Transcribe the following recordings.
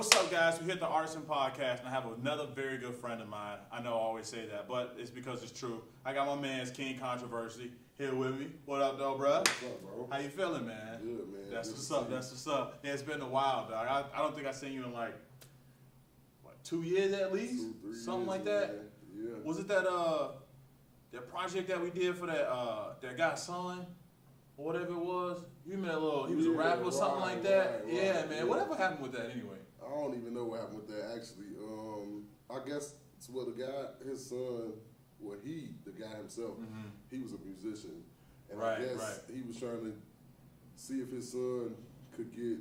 what's up, guys? We hit the Rtisan podcast, and I have another very good friend of mine. I know I always say that, but it's because it's true. I got my man's King Kontraverse here with me. What up, though, bro? What's up, bro? How you feeling, man? Good, man. That's what's up. That's what's up. Yeah, it's been a while, dog. I don't think I've seen you in like, what, 2 years at least? 2, 3 Something years, like that? Man. Yeah. Was it that project that we did for that guy's son? Or whatever it was? You met a little, he was a rapper or something like that? Yeah, man. Whatever happened with that anyway? I don't even know what happened with that, actually. I guess it's what the guy, his son, the guy himself, he was a musician. And I guess he was trying to see if his son could get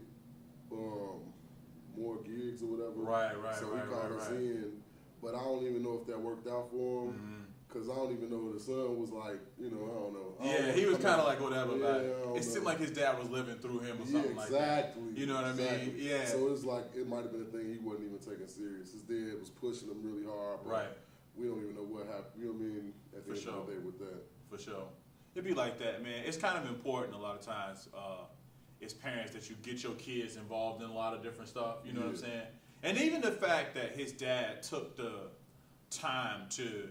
more gigs or whatever. So he called us in. But I don't even know if that worked out for him. Because I don't even know what the son was like, I don't know. He was kind of like whatever about it. It seemed like his dad was living through him or something like that. You know what I mean? Yeah. So it's like, it might have been a thing he wasn't even taking serious. His dad was pushing him really hard. But we don't even know what happened. You know what I mean? At the end of the day with that. For sure. It'd be like that, man. It's kind of important a lot of times as parents that you get your kids involved in a lot of different stuff. You know what I'm saying? And even the fact that his dad took the time to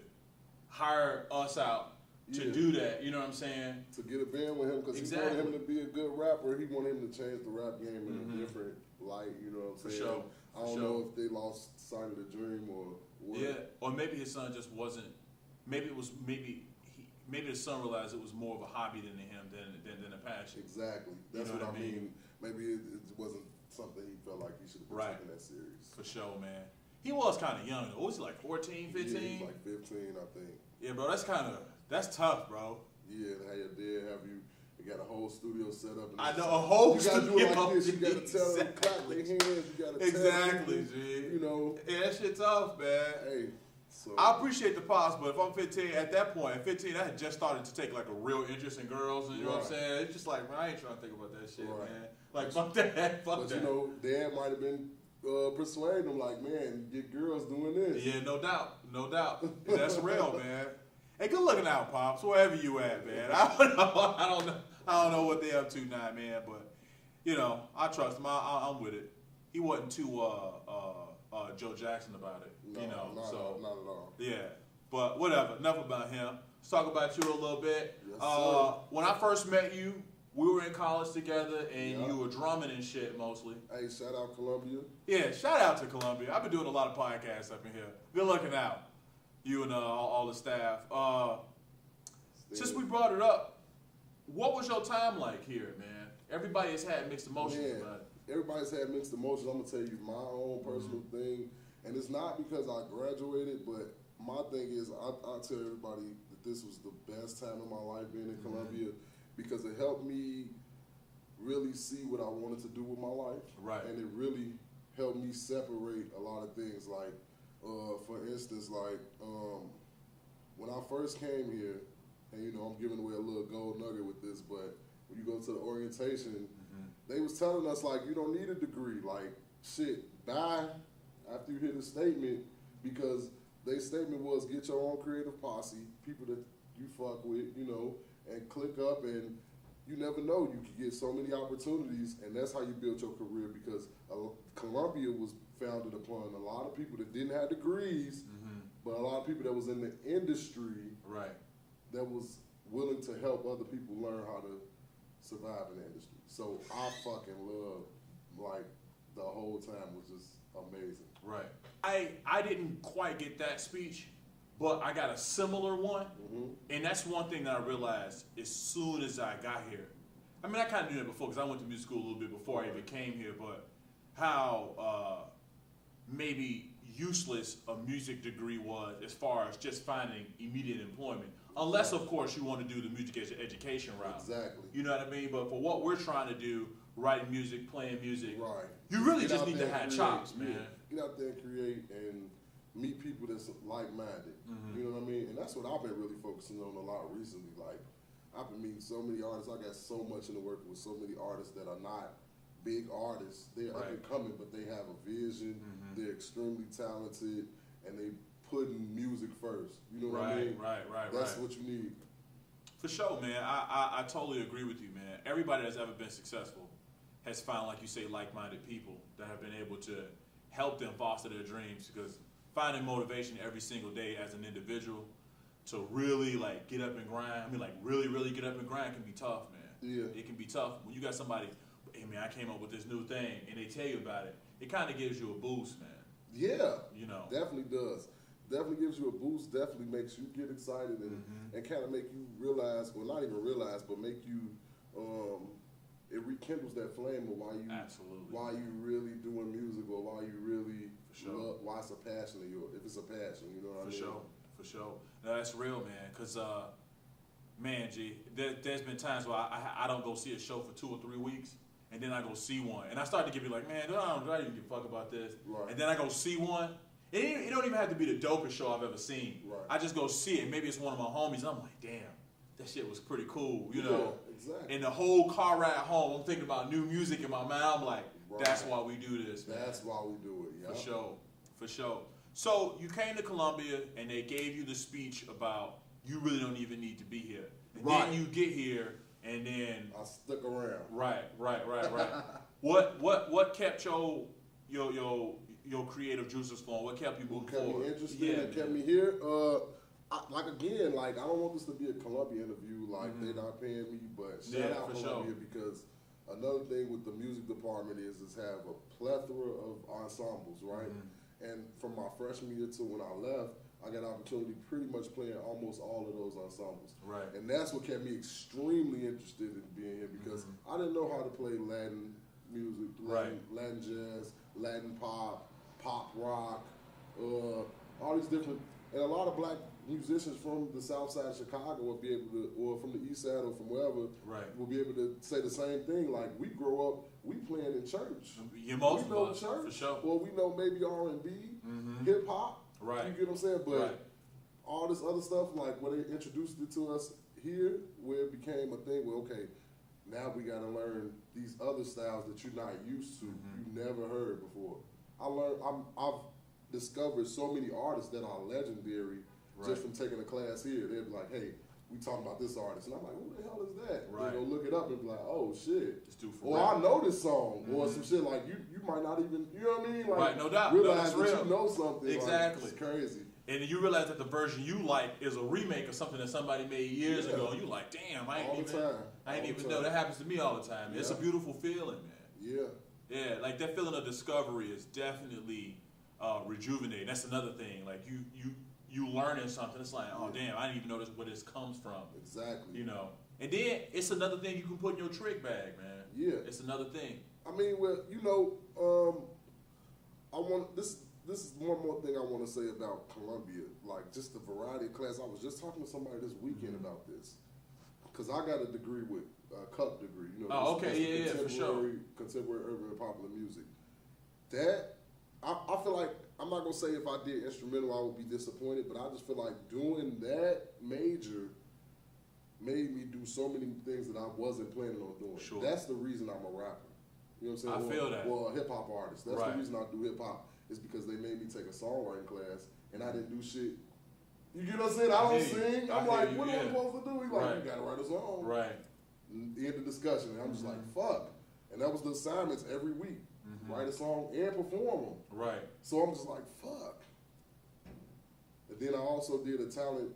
hire us out to do that, you know what I'm saying? To get a band with him, because he wanted him to be a good rapper. He wanted him to change the rap game in a different light, you know what I'm saying? For sure. I don't know if they lost sight of the dream or what. Yeah, or maybe his son just wasn't, maybe the son realized it was more of a hobby than a passion. Exactly. That's what I mean. Maybe it wasn't something he felt like he should have been taking that serious. For sure, man. He was kind of young. What was he, like 14, 15? Yeah, he was like 15, I think. Yeah, bro, that's tough, bro. Yeah, how your dad have you got a whole studio set up. I know, a whole studio. You gotta do it like this. You gotta tell them, clap their hands. You gotta tell them, G. Yeah, that shit tough, man. Hey, so I appreciate the pause, but if I'm 15, at that point, at 15, I had just started to take like a real interest in girls, and you know what I'm saying? It's just like, man, I ain't trying to think about that shit, man. Like, fuck that, fuck that. But dad might have been persuading them, like, man, get girls doing this. Yeah, no doubt. And that's real, man. Hey, good looking out, Pops, wherever you at, man. I don't know what they up to now, man, but, I trust him. I'm with it. He wasn't too Joe Jackson about it, not at all. Yeah, but whatever. Enough about him. Let's talk about you a little bit. Yes, sir. When I first met you, we were in college together, and you were drumming and shit mostly. Hey, shout out Columbia. Yeah, shout out to Columbia. I've been doing a lot of podcasts up in here. Good looking out, you and all the staff. Since we brought it up, what was your time like here, man? Everybody has had mixed emotions about it. Everybody's had mixed emotions. I'm going to tell you my own personal thing, and it's not because I graduated, but my thing is I tell everybody that this was the best time of my life being in Columbia, because it helped me really see what I wanted to do with my life. Right. And it really helped me separate a lot of things. Like, for instance, like when I first came here, and I'm giving away a little gold nugget with this, but when you go to the orientation, they was telling us, like, you don't need a degree. Like, shit, bye after you hear the statement, because their statement was get your own creative posse, people that you fuck with, and click up, and you never know. You can get so many opportunities, and that's how you build your career, because Columbia was founded upon a lot of people that didn't have degrees, but a lot of people that was in the industry that was willing to help other people learn how to survive in the industry. So I fucking love, like, the whole time was just amazing. Right. I didn't quite get that speech, but I got a similar one, and that's one thing that I realized as soon as I got here. I mean, I kind of knew that before because I went to music school a little bit before I even came here, but how maybe useless a music degree was as far as just finding immediate employment. Unless, of course, you want to do the music education route. Exactly. You know what I mean? But for what we're trying to do, writing music, playing music, you Get really just need to have chops, man. Get out there and create and meet people that's like-minded. You know what I mean? And that's what I've been really focusing on a lot recently. Like, I've been meeting so many artists. I got so much in the work with so many artists that are not big artists. They're up and coming, but they have a vision. They're extremely talented, and they putting music first. You know what I mean? Right. That's what you need. For sure, man. I totally agree with you, man. Everybody that's ever been successful has found, like you say, like-minded people that have been able to help them foster their dreams, because finding motivation every single day as an individual to really like get up and grind. I mean, like really get up and grind can be tough, man. Yeah. It can be tough when you got somebody. Hey man, I came up with this new thing, and they tell you about it. It kind of gives you a boost, man. Yeah. You know. Definitely does. Definitely gives you a boost. Definitely makes you get excited and kind of make you realize, well, not even realize, but make you. It rekindles that flame of why you really doing music, or why you really love, why it's a passion of yours. If it's a passion, you know what I mean? For sure. No, that's real, man. Cause man, G, there's been times where I don't go see a show for 2 or 3 weeks, and then I go see one, and I start to get like, man, I don't even give a fuck about this. Right. And then I go see one. It don't even have to be the dopest show I've ever seen. Right. I just go see it. Maybe it's one of my homies, and I'm like, damn, that shit was pretty cool, you know? Yeah, exactly. And the whole car ride home, I'm thinking about new music in my mind. I'm like, that's why we do this, man. That's why we do it, yeah. For sure. So you came to Columbia, and they gave you the speech about you really don't even need to be here. And then you get here, and then I stuck around. Right. What kept your creative juices flowing? What kept you moving forward? What kept me interested and kept me here? I don't want this to be a Columbia interview. Like they're not paying me, but shout out Columbia because another thing with the music department is have a plethora of ensembles, right? And from my freshman year to when I left, I got an opportunity pretty much playing almost all of those ensembles. Right. And that's what kept me extremely interested in being here because I didn't know how to play Latin music, Latin jazz, Latin pop, pop rock, all these different, and a lot of black musicians from the south side of Chicago will be able to, or from the east side or from wherever, will be able to say the same thing. Like, we grow up, we playing in church. We know church, for sure. Well, we know maybe R&B, hip hop. Right. You get what I'm saying? But all this other stuff, like when they introduced it to us here, where it became a thing where, okay, now we got to learn these other styles that you're not used to, you never heard before. I've discovered so many artists that are legendary just from taking a class here. They'd be like, hey, we talking about this artist. And I'm like, who the hell is that? Right. They go look it up and be like, oh, shit. I know this song. Or some shit like you might not even, you know what I mean? Like, no doubt. Realize that you know something. Exactly. Like, it's crazy. And you realize that the version you like is a remake of something that somebody made years ago. And you like, damn, I ain't even know. That happens to me all the time. It's a beautiful feeling, man. Yeah, like that feeling of discovery is definitely rejuvenating. That's another thing. Like you learning something. It's like, oh damn, I didn't even know where this comes from. Exactly. You know, and then it's another thing you can put in your trick bag, man. Yeah, it's another thing. I mean, well, you know, I want this. This is one more thing I want to say about Columbia, like just the variety of class. I was just talking to somebody this weekend about this, because I got a degree with CUP degree. You know, for sure. Contemporary urban and popular music. That I feel like, I'm not gonna say if I did instrumental I would be disappointed, but I just feel like doing that major made me do so many things that I wasn't planning on doing. Sure. That's the reason I'm a rapper. You know what I'm saying? I feel that. Well, a hip hop artist. That's the reason I do hip hop. Is because they made me take a songwriting class and I didn't do shit. You get what I'm saying? I don't sing. I'm like, what am I supposed to do? He's like, you gotta write a song. Right. End of discussion. And I'm just like, fuck. And that was the assignments every week. Write a song and perform them. Right. So I'm just like, fuck. And then I also did a talent,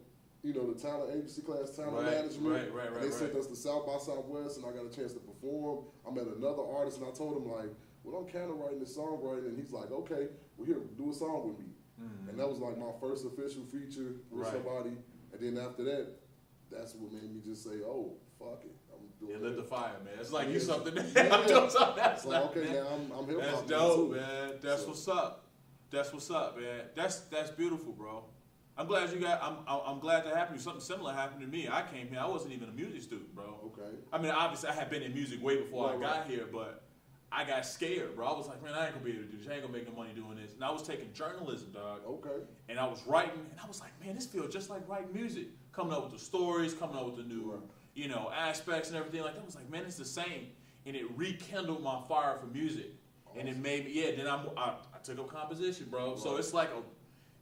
the talent agency class, talent management. Right. And they sent us to South by Southwest and I got a chance to perform. I met another artist and I told him like, well, I'm kind of writing this songwriting, and he's like, okay, well, here, do a song with me. And that was like my first official feature with somebody. And then after that, that's what made me just say, oh, fuck it. I'm doing it. Lit the fire, man. It's like you something. I'm doing something that's like, okay, now I'm hip hop. That's dope, man. That's what's up. That's what's up, man. That's beautiful, bro. I'm glad I'm glad that happened to you. Something similar happened to me. I came here. I wasn't even a music student, bro. Okay. I mean, obviously, I had been in music way before I got here, but I got scared, bro. I was like, man, I ain't gonna be able to do this. I ain't gonna make no money doing this. And I was taking journalism, dog. Okay. And I was writing, and I was like, man, this feels just like writing music. Coming up with the stories, coming up with the new, aspects and everything. Like, I was like, man, it's the same. And it rekindled my fire for music. Awesome. And it made me, then I took up composition, bro. Right. So it's like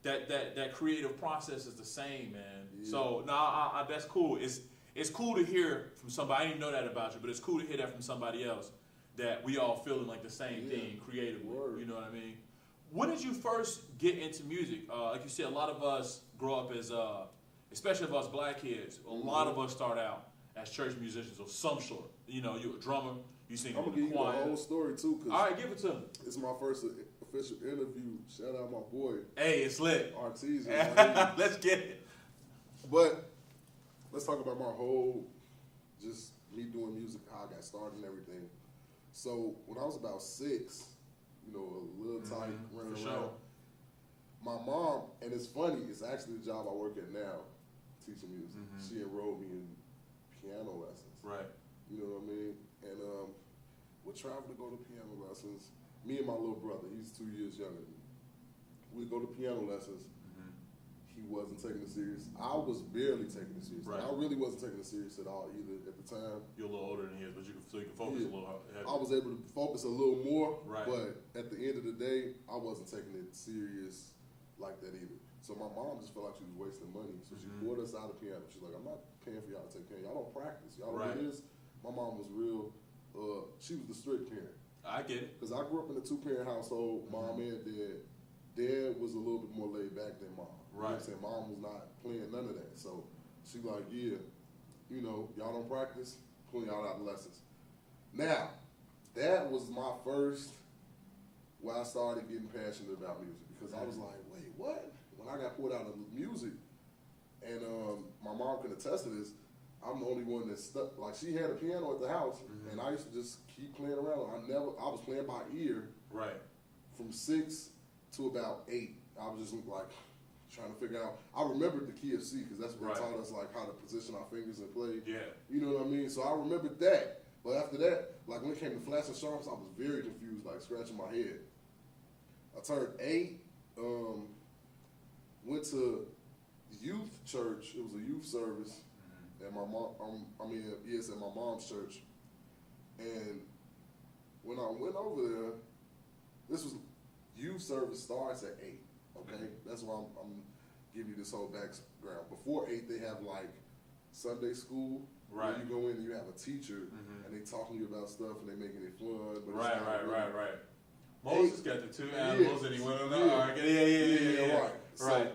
that creative process is the same, man. Yeah. So, that's cool. It's cool to hear from somebody. I didn't even know that about you, but it's cool to hear that from somebody else. That we all feeling like the same thing creatively. You know what I mean? When did you first get into music? Like you said, a lot of us grow up as, especially of us black kids, a lot of us start out as church musicians of some sort. You know, you're a drummer, you sing I'm in gonna the give you choir. the whole story too. Cause All right, give it to me. it's my first official interview. Shout out my boy. Hey, it's lit. Rtisan. Let's get it. But let's talk about my whole, just me doing music, how I got started and everything. So when I was about 6, you know, a little tight, running for around. sure. My mom, and it's funny, it's actually the job I work at now, teaching music. She enrolled me in piano lessons. Right. You know what I mean? And we'd travel to go to piano lessons. Me and my little brother, he's 2 years younger than me. We'd go to piano lessons. He wasn't taking it serious. I was barely taking it serious. Right. I really wasn't taking it serious at all either at the time. You're a little older than he is, but you can focus a little heavier. I was able to focus a little more, Right. but at the end of the day, I wasn't taking it serious like that either. So my mom just felt like she was wasting money. So she pulled us out of piano. She's like, I'm not paying for y'all to take piano. Y'all don't practice. Y'all don't do this. My mom was real, she was the strict parent. I get it. Because I grew up in a 2-parent household, mom and dad. Dad was a little bit more laid back than mom. You know what I'm saying? Mom was not playing none of that. So she like, yeah, you know, y'all don't practice, pulling y'all out of lessons. Now, that was my first where I started getting passionate about music because I was like, wait, what? When I got pulled out of music, and my mom can attest to this, I'm the only one that stuck. Like, she had a piano at the house, and I used to just keep playing around. I was playing by ear. Right. From 6 to about 8. I was just like trying to figure out. I remembered the key of C because that's what taught us like how to position our fingers and play. Yeah. You know what I mean? So I remembered that. But after that, like when it came to flats and sharps, I was very confused, like scratching my head. I turned 8, went to youth church. It was a youth service at my mom. It's at my mom's church. And when I went over there, this was youth service starts at 8. Okay, that's why I'm giving you this whole background. Before 8, they have like Sunday school. Right. Where you go in and you have a teacher, and they talking to you about stuff and they making it fun. But Right. Moses got the 2 animals and he went on the ark. Yeah. Right.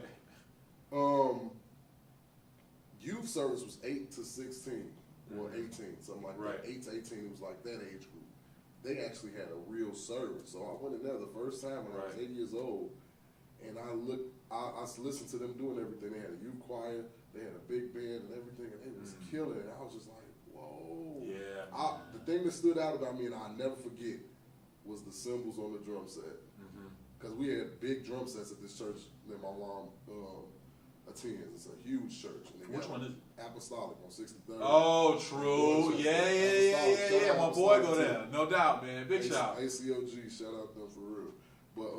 Youth service was 8 to 16 or 18, something like that. 8 to 18, it was like that age group. They actually had a real service. So I went in there the first time when I was 8 years old, and I listened to them doing everything. They had a youth choir, they had a big band and everything, and they was killing it. I was just like, whoa. Yeah. The thing that stood out about me, and I'll never forget, was the cymbals on the drum set. Because we had big drum sets at this church that my mom attends. It's a huge church. And which one is it? Apostolic on 63rd. Oh, true. Yeah. My boy go there. No doubt, man. Big shout. ACOG, shout out them for real. But,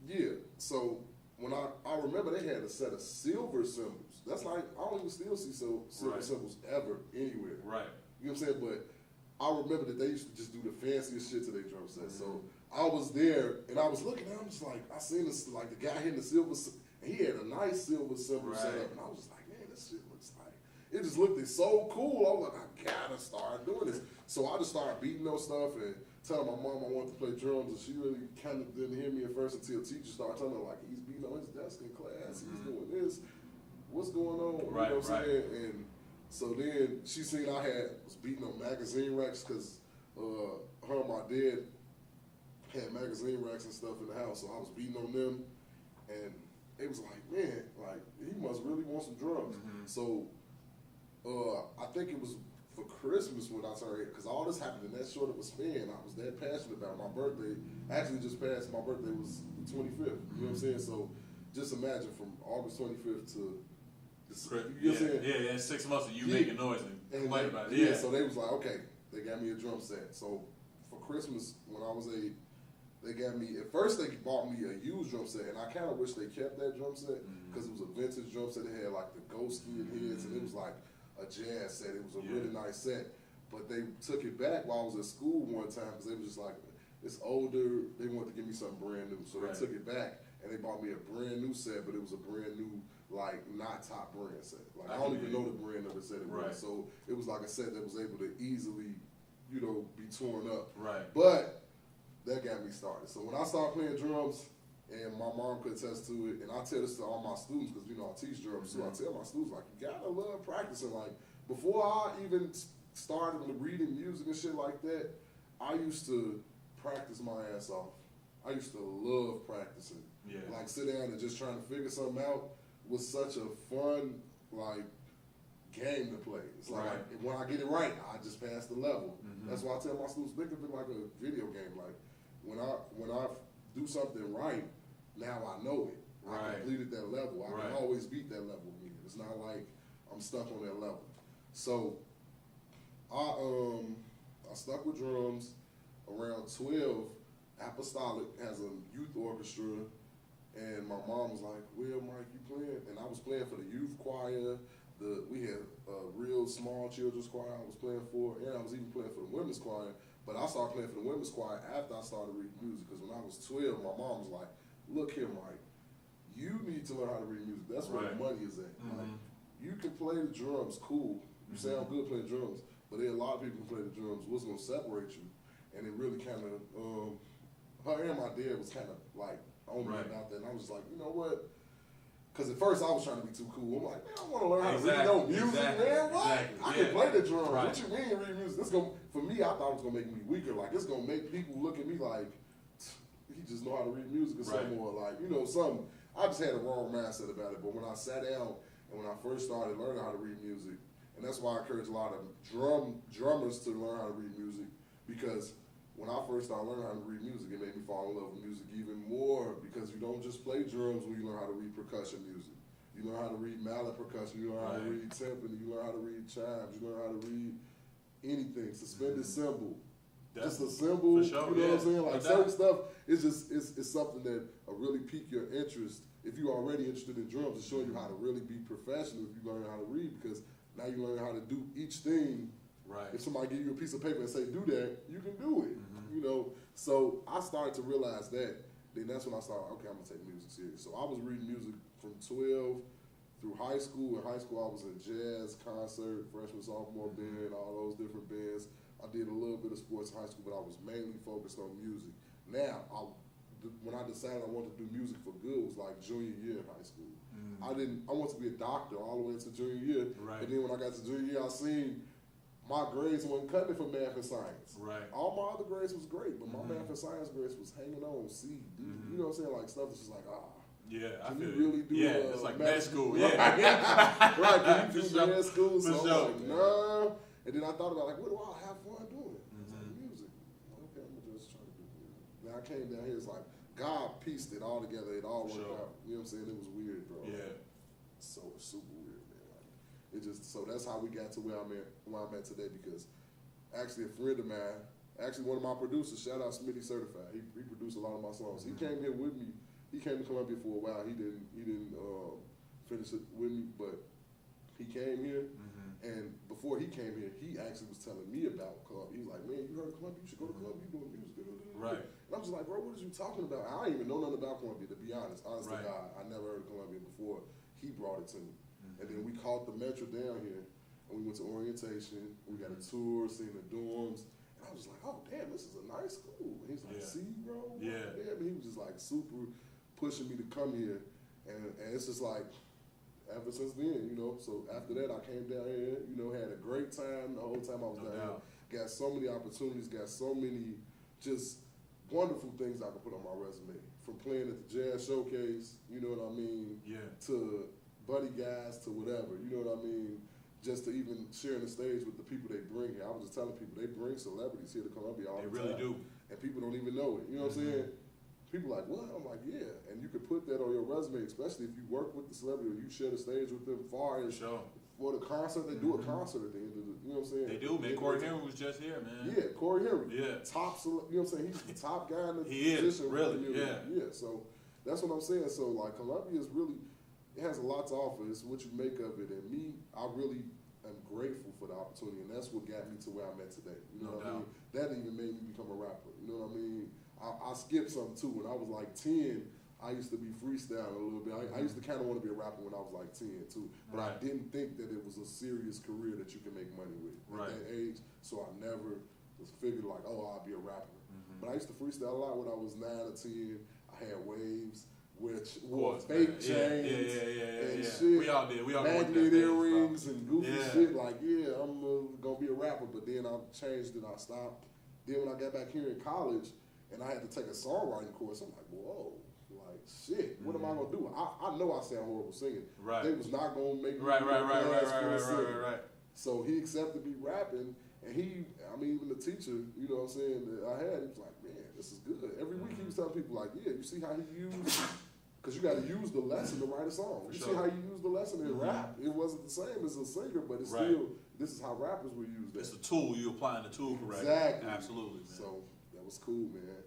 yeah, so when I remember they had a set of silver cymbals. That's like, I don't even still see silver cymbals ever anywhere. Right. You know what I'm saying? But I remember that they used to just do the fanciest shit to their drum set. So I was there, and I was looking, and I'm just like, I seen this, like the guy hitting the silver, and he had a nice silver cymbal set up, and I was just like, man, this shit looks like, it just looked so cool. I was like, I gotta start doing this. So I just started beating those stuff and telling my mom I wanted to play drums, and she really kind of didn't hear me at first until teacher started telling her, like, he's beating on his desk in class, he's doing this, what's going on? You know what I'm saying? And so then she seen I was beating on magazine racks because her and my dad had magazine racks and stuff in the house, so I was beating on them, and it was like, man, like he must really want some drums. So I think it was for Christmas when I turned 8, because all this happened in that short of a span. I was that passionate about it. My birthday actually just passed. My birthday was the 25th. You know what I'm saying? So just imagine from August 25th to you know what I'm saying? Yeah, 6 months of you making noise and complaining about it. Yeah, so they was like, okay, they got me a drum set. So for Christmas, when I was 8, they got me, at first they bought me a used drum set, and I kind of wish they kept that drum set, because it was a vintage drum set. It had like the ghost skiing heads, and it was like a jazz set. It was a really nice set. But they took it back while I was at school one time, because they was just like, it's older, they wanted to give me something brand new. So they took it back, and they bought me a brand new set, but it was a brand new, like, not top brand set. Like, I don't even know the brand of the set it was. So it was like a set that was able to easily, you know, be torn up. Right. But that got me started. So when I started playing drums, And my mom could attest to it, and I tell this to all my students because I teach drums too. I tell my students like, you gotta love practicing. Like before I even started reading music and shit like that, I used to practice my ass off. I used to love practicing. Yeah. Like sit down and just trying to figure something out was such a fun game to play. It's like when I get it right, I just pass the level. That's why I tell my students, think of it like a video game. Like when I do something right, now I know it. I completed that level. I can always beat that level again. It's not like I'm stuck on that level. So I stuck with drums. Around 12, Apostolic has a youth orchestra, and my mom was like, "Well, Mike, you playing?" And I was playing for the youth choir. We had a real small children's choir I was playing for, and I was even playing for the women's choir. But I started playing for the women's choir after I started reading music, because when I was 12, my mom was like, "Look here, Mike, you need to learn how to read music. That's where the money is at. Like, you can play the drums, cool. You sound good playing drums, but there are a lot of people who play the drums. What's going to separate you?" And it really kind of, her and my dad was kind of like on me about that. And I was just like, you know what? Because at first I was trying to be too cool. I'm like, man, I want to learn how to read no music, man. What? I can play the drums. What you mean read music? This gonna, for me, I thought it was going to make me weaker. Like, it's going to make people look at me like, he just know how to read music or something more. Like, something. I just had a wrong mindset about it. But when I sat down and when I first started learning how to read music, and that's why I encourage a lot of drummers to learn how to read music, because when I first started learning how to read music, it made me fall in love with music even more, because you don't just play drums when you learn how to read percussion music. You learn how to read mallet percussion, you learn how to read timpani, you learn how to read chimes, you learn how to read anything, suspended cymbal. Just a cymbal, you know what I'm saying? Like certain stuff, it's something that will really pique your interest. If you're already interested in drums, it's showing you how to really be professional if you learn how to read, because now you learn how to do each thing. If somebody give you a piece of paper and say, do that, you can do it, So I started to realize that. Then that's when I started, okay, I'm going to take music serious. So I was reading music from 12 through high school. In high school, I was in jazz, concert, freshman, sophomore band, all those different bands. I did a little bit of sports in high school, but I was mainly focused on music. Now, when I decided I wanted to do music for good, it was like junior year in high school. I wanted to be a doctor all the way into junior year. And then when I got to junior year, I seen my grades wasn't cutting it for math and science. All my other grades was great, but my math and science grades was hanging on C, D. You know what I'm saying? Like stuff that's just like, can you really do it's like med school. Can you do med school? So I'm like, no. And then I thought about like, what do I have fun doing? It's like music. Okay, I'm gonna just try to do music. Now I came down here, it's like God pieced it all together. It all worked out. You know what I'm saying? It was weird, bro. So super weird. So that's how we got to where I'm at today, because actually a friend of mine, actually one of my producers, shout out Smitty Certified, he produced a lot of my songs. He came here with me. He came to Columbia for a while. He didn't finish it with me, but he came here, and before he came here, he actually was telling me about Columbia. He was like, man, you heard of Columbia? You should go to Columbia. You doing music. And I'm just like, bro, what are you talking about? I didn't even know nothing about Columbia, to be honest. Honestly, God, I never heard of Columbia before he brought it to me. And then we caught the metro down here, and we went to orientation. We got a tour, seen the dorms, and I was like, "Oh, damn, this is a nice school." And he's like, "See, bro, damn." And he was just like super pushing me to come here, and it's just like ever since then, So after that, I came down here, had a great time the whole time I was down here. Got so many opportunities, got so many just wonderful things I could put on my resume. From playing at the Jazz Showcase, you know what I mean, to buddy guys, to whatever, you know what I mean, just to even sharing the stage with the people they bring here. I was just telling people, they bring celebrities here to Columbia all the time. They really do. And people don't even know it, you know what I'm saying? People like, what? I'm like, yeah. And you could put that on your resume, especially if you work with the celebrity or you share the stage with them for the concert. They do a concert at the end of the, you know what I'm saying? They do, man. Corey Henry was just here, man. Yeah, Corey Henry. Yeah. Top, you know what I'm saying? He's the top guy in the position. Really, yeah. So that's what I'm saying. So, like, Columbia is really, it has a lot to offer. It's what you make of it. And me, I really am grateful for the opportunity, and that's what got me to where I'm at today. You know what I mean? That even made me become a rapper. You know what I mean? I skipped something too. When I was like 10, I used to be freestyling a little bit. I used to kind of want to be a rapper when I was like 10 too. But I didn't think that it was a serious career that you can make money with at that age. So I never was figured like, oh, I'll be a rapper. But I used to freestyle a lot when I was 9 or 10. I had waves, which wore fake chains and shit. We all did. We all magnet earrings and goofy shit. Like, I'm gonna be a rapper, but then I changed and I stopped. Then when I got back here in college and I had to take a songwriting course, I'm like, whoa, like shit, what am I gonna do? I know I sound horrible singing. Right. They was not gonna make me right. So he accepted me rapping, and even the teacher, you know what I'm saying, that I had, he was like, man, this is good. Every week he was telling people like, you see how he used, because you got to use the lesson to write a song. You see how you use the lesson in rap. It wasn't the same as a singer, but it's still, this is how rappers would use that. It's a tool. You're applying the tool correctly. Exactly. Absolutely, man. So that was cool, man.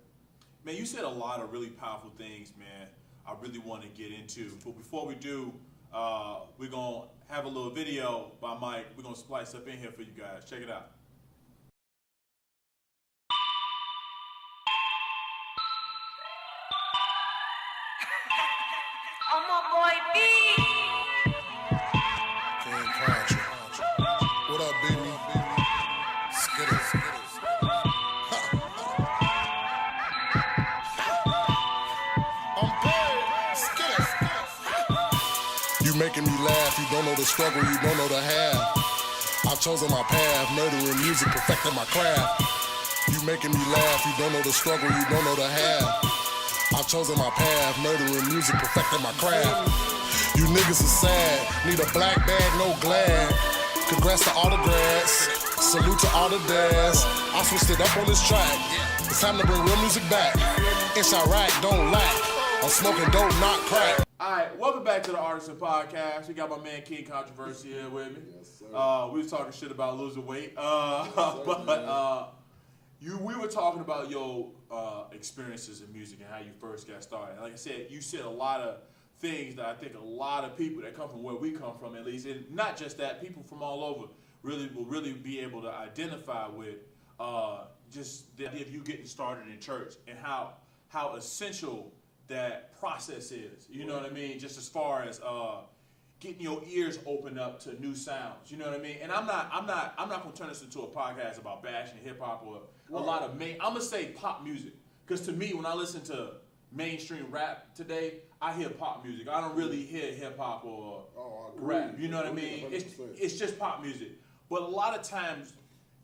Man, you said a lot of really powerful things, man, I really want to get into. But before we do, we're going to have a little video by Mike. We're going to splice up in here for you guys. Check it out. I'm a boy B. King Contra. What up, baby? Skittles. I'm paid. Skittles. You making me laugh. You don't know the struggle. You don't know the half. I've chosen my path. Murdering music, perfecting my craft. You making me laugh. You don't know the struggle. You don't know the half. I've chosen my path, murdering music, perfecting my craft. You niggas are sad, need a black bag, no glad. Congrats to all the grads, salute to all the dads. I switched it up on this track, it's time to bring real music back. It's alright, don't lack, I'm smoking dope, not crack. Alright, welcome back to the Rtisan Podcast. We got my man King Kontraverse here with me. Yes, sir. We was talking shit about losing weight, we were talking about your experiences in music and how you first got started. Like I said, you said a lot of things that I think a lot of people that come from where we come from, at least, and not just that, people from all over will really be able to identify with just the idea of you getting started in church and how essential that process is. You know what I mean? Just as far as getting your ears opened up to new sounds. You know what I mean? And I'm not gonna turn this into a podcast about bashing hip hop or a lot of I'm gonna say pop music, because to me, when I listen to mainstream rap today, I hear pop music. I don't really hear hip hop or rap. You know what I mean? It's just pop music. But a lot of times,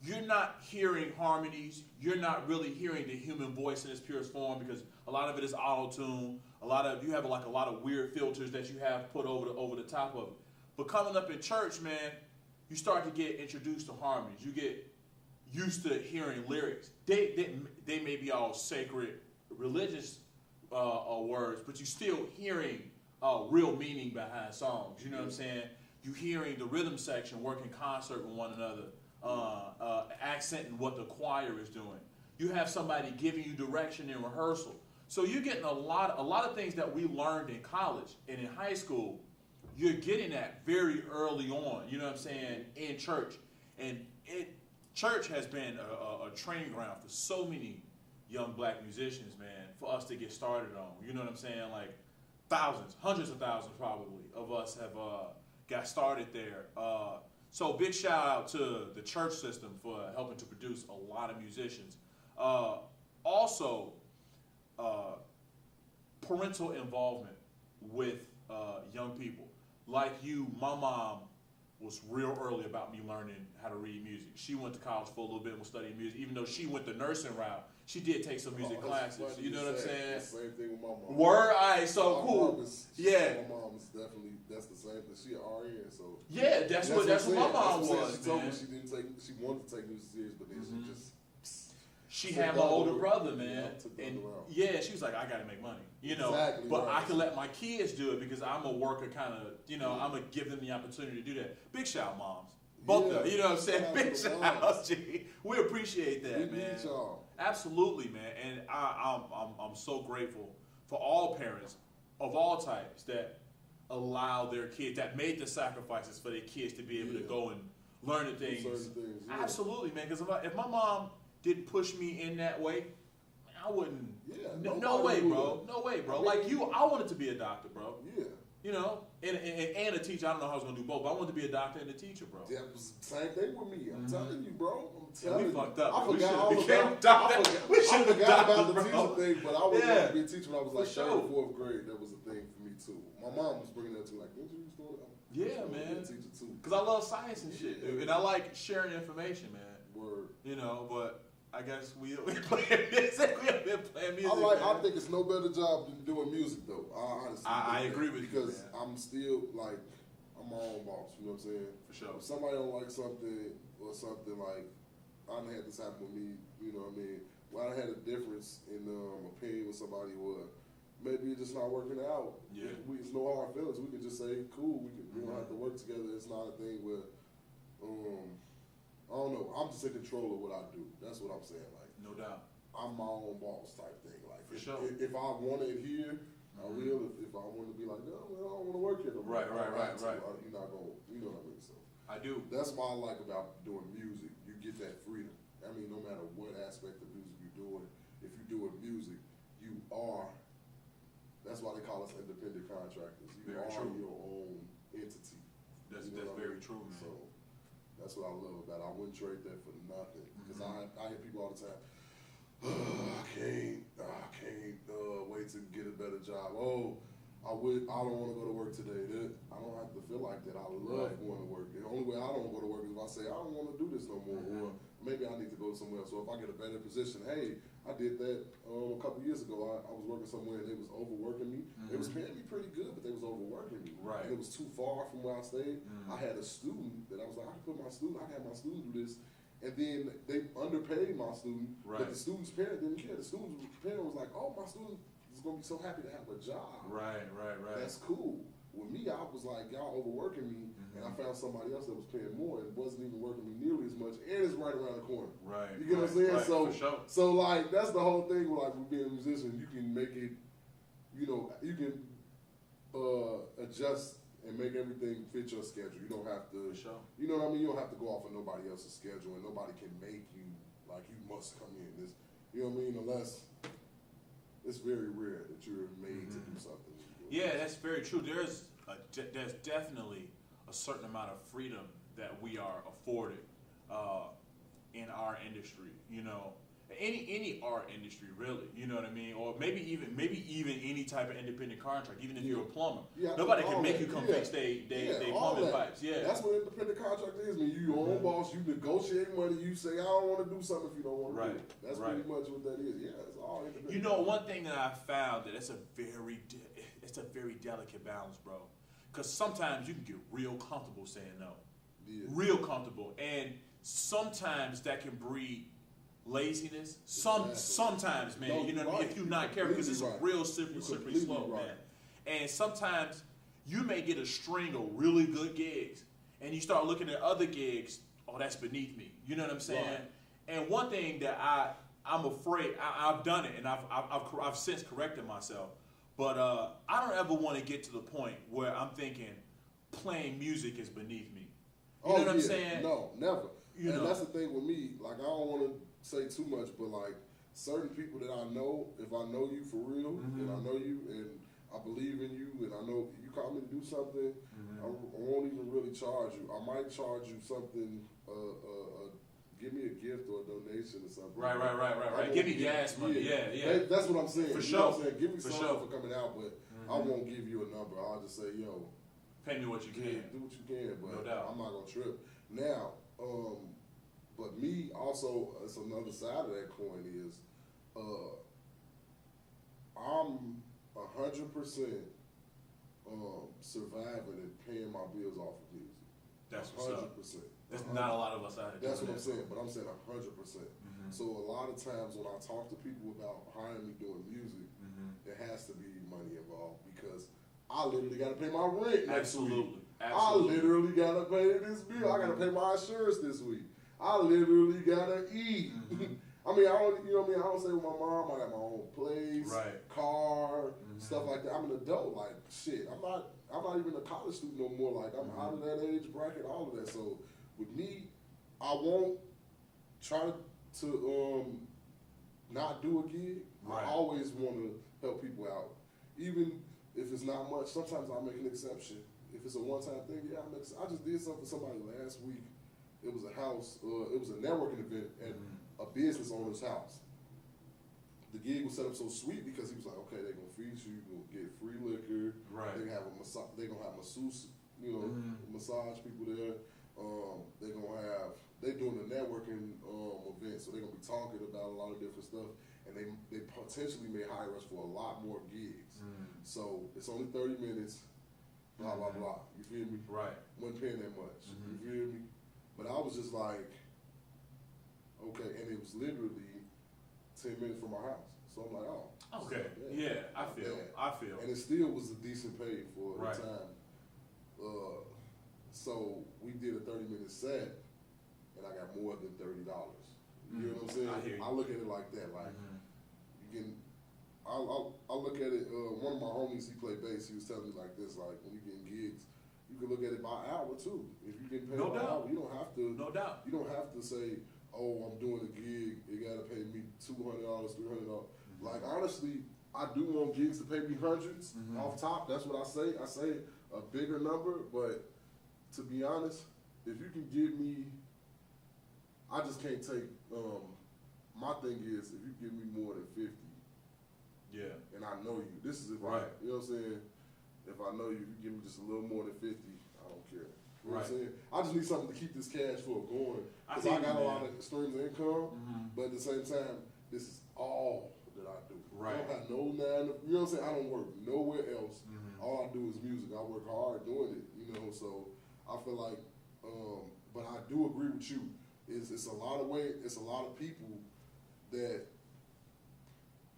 you're not hearing harmonies. You're not really hearing the human voice in its purest form, because a lot of it is auto-tune. You have a lot of weird filters that you have put over the top of it. But coming up in church, man, you start to get introduced to harmonies. You get used to hearing lyrics. They may be all sacred, religious words, but you're still hearing real meaning behind songs. You know what I'm saying? You hearing the rhythm section work in concert with one another, accenting what the choir is doing. You have somebody giving you direction in rehearsal. So you're getting a lot of things that we learned in college and in high school. You're getting that very early on. You know what I'm saying? In church, and church has been a training ground for so many young black musicians, man, for us to get started on. You know what I'm saying? Like thousands, hundreds of thousands probably of us have got started there. So big shout out to the church system for helping to produce a lot of musicians. Also, parental involvement with young people. Like you, my mom was real early about me learning how to read music. She went to college for a little bit and was studying music. Even though she went the nursing route, she did take some music classes. You know what I'm saying? The same thing with my mom. Word? All right, so my cool. Mom is, yeah. My mom is definitely, that's the same thing. She an RN, so. Yeah, that's what my mom was, She told me she wanted to take music serious, but then she just. She had my older brother, man, and she was like, I gotta make money, you know. Exactly, but I can let my kids do it because I'm a worker, kind of, you know. I'm gonna give them the opportunity to do that. Big shout, moms, both of them. You know what I'm saying? Big shout, G. We appreciate that, man. Need y'all. Absolutely, man, and I'm so grateful for all parents of all types that allow their kids, that made the sacrifices for their kids to be able to go and learn the things. Absolutely, man. Because if my mom didn't push me in that way, I wouldn't. Yeah. No way, bro. No way, bro. Like you, I wanted to be a doctor, bro. Yeah. You know, and a teacher. I don't know how I was gonna do both, but I wanted to be a doctor and a teacher, bro. That was the same thing with me. I'm telling you, bro. I'm Yeah, telling we you. fucked up. I We forgot should've all became about. doctor. We I should've forgot doctor, about the bro. teacher thing, but I was Yeah. going to be a teacher when I was like For sure. third or fourth grade. That was a thing for me too. My mom was bringing that to like, didn't you used to do it? Yeah, I was man. a teacher too. Cause I love science and shit, dude. And I like sharing information, man. Word. You know, but I guess we playing music. We have been playing music. I man. think it's no better job than doing music though. I honestly. I think agree that with you, because man. I'm still like I'm my own boss. You know what I'm saying? For sure. If somebody don't like something or something like I done had this happen with me. You know what I mean? Well, I had a difference in opinion with somebody where maybe it's just not working out. Yeah. It's no hard feelings. We can just say cool. We don't have to work together. It's not a thing where I don't know. I'm just in control of what I do. That's what I'm saying. Like, No doubt. I'm my own boss type thing. Like, For if, sure. if I want to adhere, I will. If I want to be like, no, man, I don't want to work here no more. Right. You're not going to, you know what I mean? So I do. that's what I like about doing music. You get that freedom. I mean, no matter what aspect of music you're doing, if you're doing music, you are, that's why they call us independent contractors. You Very are true. your own entity. That's You know what I very mean? true, man. So that's what I love about it. I wouldn't trade that for nothing. Because I hear people all the time, I can't wait to get a better job. Oh, I don't want to go to work today. I don't have to feel like that. I love going to work. The only way I don't go to work is if I say I don't want to do this no more, or maybe I need to go somewhere else. So if I get a better position, hey, I did that a couple years ago. I was working somewhere and they was overworking me. They was paying me pretty good, but they was overworking me. Right. And it was too far from where I stayed. I had a student that I was like, I can have my student do this. And then they underpaid my student, but the student's parent didn't care. The student's parent was like, oh, my student is going to be so happy to have a job. Right. That's cool. With me, I was like, y'all overworking me, and I found somebody else that was paying more and wasn't even working me nearly as much, and it's right around the corner. Right. You get what I'm saying? Right, So, for sure. so like, that's the whole thing with like with being a musician. You can make it, you know, you can adjust and make everything fit your schedule. You don't have to, For sure. you know what I mean? You don't have to go off of nobody else's schedule, and nobody can make you like you must come in this. You know what I mean? Unless it's very rare that you're made to do something. Yeah, that's very true. There's definitely a certain amount of freedom that we are afforded in our industry. You know, any art industry, really. You know what I mean? Or maybe even any type of independent contract. Even if you're a plumber, nobody can make you come fix they plumbing pipes. Yeah, that's what independent contract is. When you your own boss, you negotiate money. You say I don't want to do something if you don't want to do it. That's pretty much what that is. Yeah, it's all independent. You know, one thing that I found that it's a very delicate balance, bro. Because sometimes you can get real comfortable saying no, real comfortable, and sometimes that can breed laziness. Sometimes, man, you know what I mean? If you're not careful, because it's a real slippery slope, man. And sometimes you may get a string of really good gigs, and you start looking at other gigs. Oh, that's beneath me. You know what I'm saying? Right. And one thing that I'm afraid I've done it, and I've since corrected myself. But I don't ever want to get to the point where I'm thinking playing music is beneath me. You know what I'm saying? No, never. You know. That's the thing with me. Like, I don't want to say too much, but like certain people that I know, if I know you for real, and I know you, and I believe in you, and I know you call me to do something, I won't even really charge you. I might charge you something, give me a gift or a donation or something. Right. Give me gas money. Yeah. That's what I'm saying. For you sure. know what I'm saying? Give me For something sure. for coming out, but I won't give you a number. I'll just say, yo, pay me what you can. Do what you can, but No doubt. I'm not gonna trip. Now, but me also, it's another side of that coin is, I'm 100% surviving and paying my bills off of music. That's what's up. 100%. There's not a lot of us out here. That's what I'm saying, but I'm saying 100%. So a lot of times when I talk to people about hiring me doing music, there has to be money involved because I literally got to pay my rent next week. I literally got to pay this bill. I got to pay my insurance this week. I literally got to eat. I mean, I don't, you know what I mean? I don't stay with my mom. I got my own place, car, stuff like that. I'm an adult. Like, shit, I'm not even a college student no more. Like, I'm out of that age bracket, all of that. So with me, I won't try to not do a gig. I always want to help people out. Even if it's not much, sometimes I'll make an exception. if it's a one-time thing, yeah, I just did something for somebody last week. It was a house, it was a networking event at a business owner's house. The gig was set up so sweet because he was like, okay, they're gonna feed you, you're gonna get free liquor, Right. they have they're gonna have masseuse, you know, massage people there. They're doing a networking event, so they're gonna be talking about a lot of different stuff, and they potentially may hire us for a lot more gigs. So it's only 30 minutes, blah blah blah. You feel me? Right. Wasn't paying that much. You feel me? But I was just like, okay, and it was literally 10 minutes from our house. So I'm like, oh. Okay. Yeah, I feel. And it still was a decent pay for Right. the time. So we did a 30-minute set, and I got more than $30. You know what I'm saying? I hear you. I look at it like that. Like you can. I look at it. One of my homies, he played bass. He was telling me like this: like when you getting gigs, you can look at it by hour too. If you get paid No by doubt. hour, you don't have to. No doubt. You don't have to say, "Oh, I'm doing a gig. You gotta pay me $200, $300." Like honestly, I do want gigs to pay me hundreds off top. That's what I say. I say a bigger number, but to be honest, if you can give me, I just can't take. My thing is, if you give me more than 50, Yeah. and I know you, this is if Right. you know what I'm saying. If I know you, if you give me just a little more than 50, I don't care. You know what I'm Right. saying? I just need something to keep this cash flow going. I Because hear I you, got a man. lot of streams of income, but at the same time, this is all that I do. Right. I don't have no you know what I'm saying? I don't work nowhere else. All I do is music. I work hard doing it, you know, so I feel like, but I do agree with you. It's a lot of people that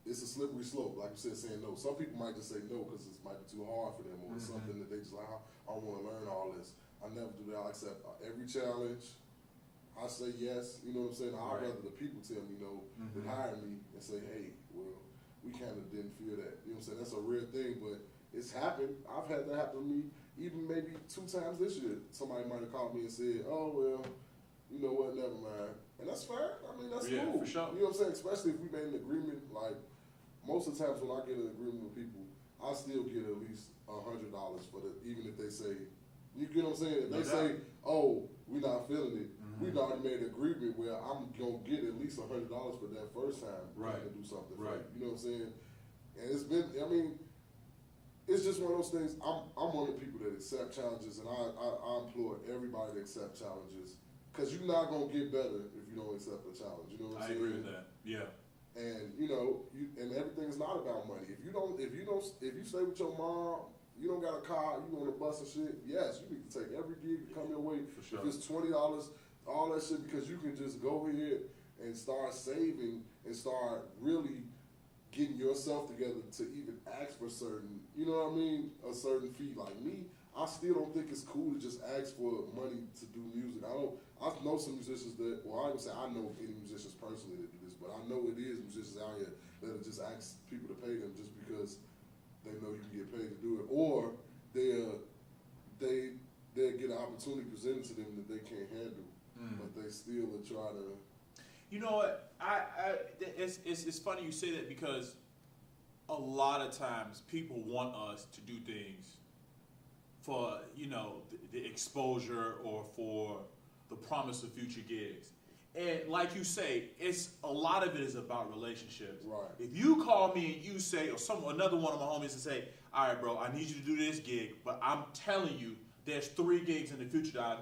it's a slippery slope, like you said, saying no. Some people might just say no because it might be too hard for them, or it's something that they just like, I want to learn all this. I never do that. I accept every challenge. I say yes, you know what I'm saying? I'd rather the people tell me no than hire me and say, hey, well, we kind of didn't feel that. You know what I'm saying? That's a real thing, but it's happened. I've had that happen to me even maybe 2 times this year. Somebody might have called me and said, oh, well, you know what, never mind. And that's fair. I mean, that's cool. For sure. You know what I'm saying? Especially if we made an agreement. Like, most of the times when I get an agreement with people, I still get at least $100 for the, even if they say, you get what I'm saying? If they say, oh, we're not feeling it, we've already made an agreement where I'm going to get at least $100 for that first time to do something. Right. You know what I'm saying? And it's been, I mean, it's just one of those things. I'm one of the people that accept challenges, and I implore everybody to accept challenges, because you're not gonna get better if you don't accept a challenge. You know what I'm saying? I agree with that. Yeah. And you know, and everything is not about money. If you stay with your mom, you don't got a car, you on a bus and shit. Yes, you need to take every gig that come your way. For sure. If it's $20, all that shit, because you can just go ahead and start saving and start really getting yourself together to even ask for certain, you know what I mean, a certain fee. Like me, I still don't think it's cool to just ask for money to do music. I know some musicians that, well, I don't say I know any musicians personally that do this, but I know it is musicians out here that'll just ask people to pay them just because they know you can get paid to do it, or they'll get an opportunity presented to them that they can't handle, but they still will try to. You know what? It's funny you say that, because a lot of times people want us to do things for, you know, the exposure or for the promise of future gigs. And like you say, a lot of it is about relationships. Right. If you call me and you say, or another one of my homies and say, all right, bro, I need you to do this gig, but I'm telling you, there's 3 gigs in the future that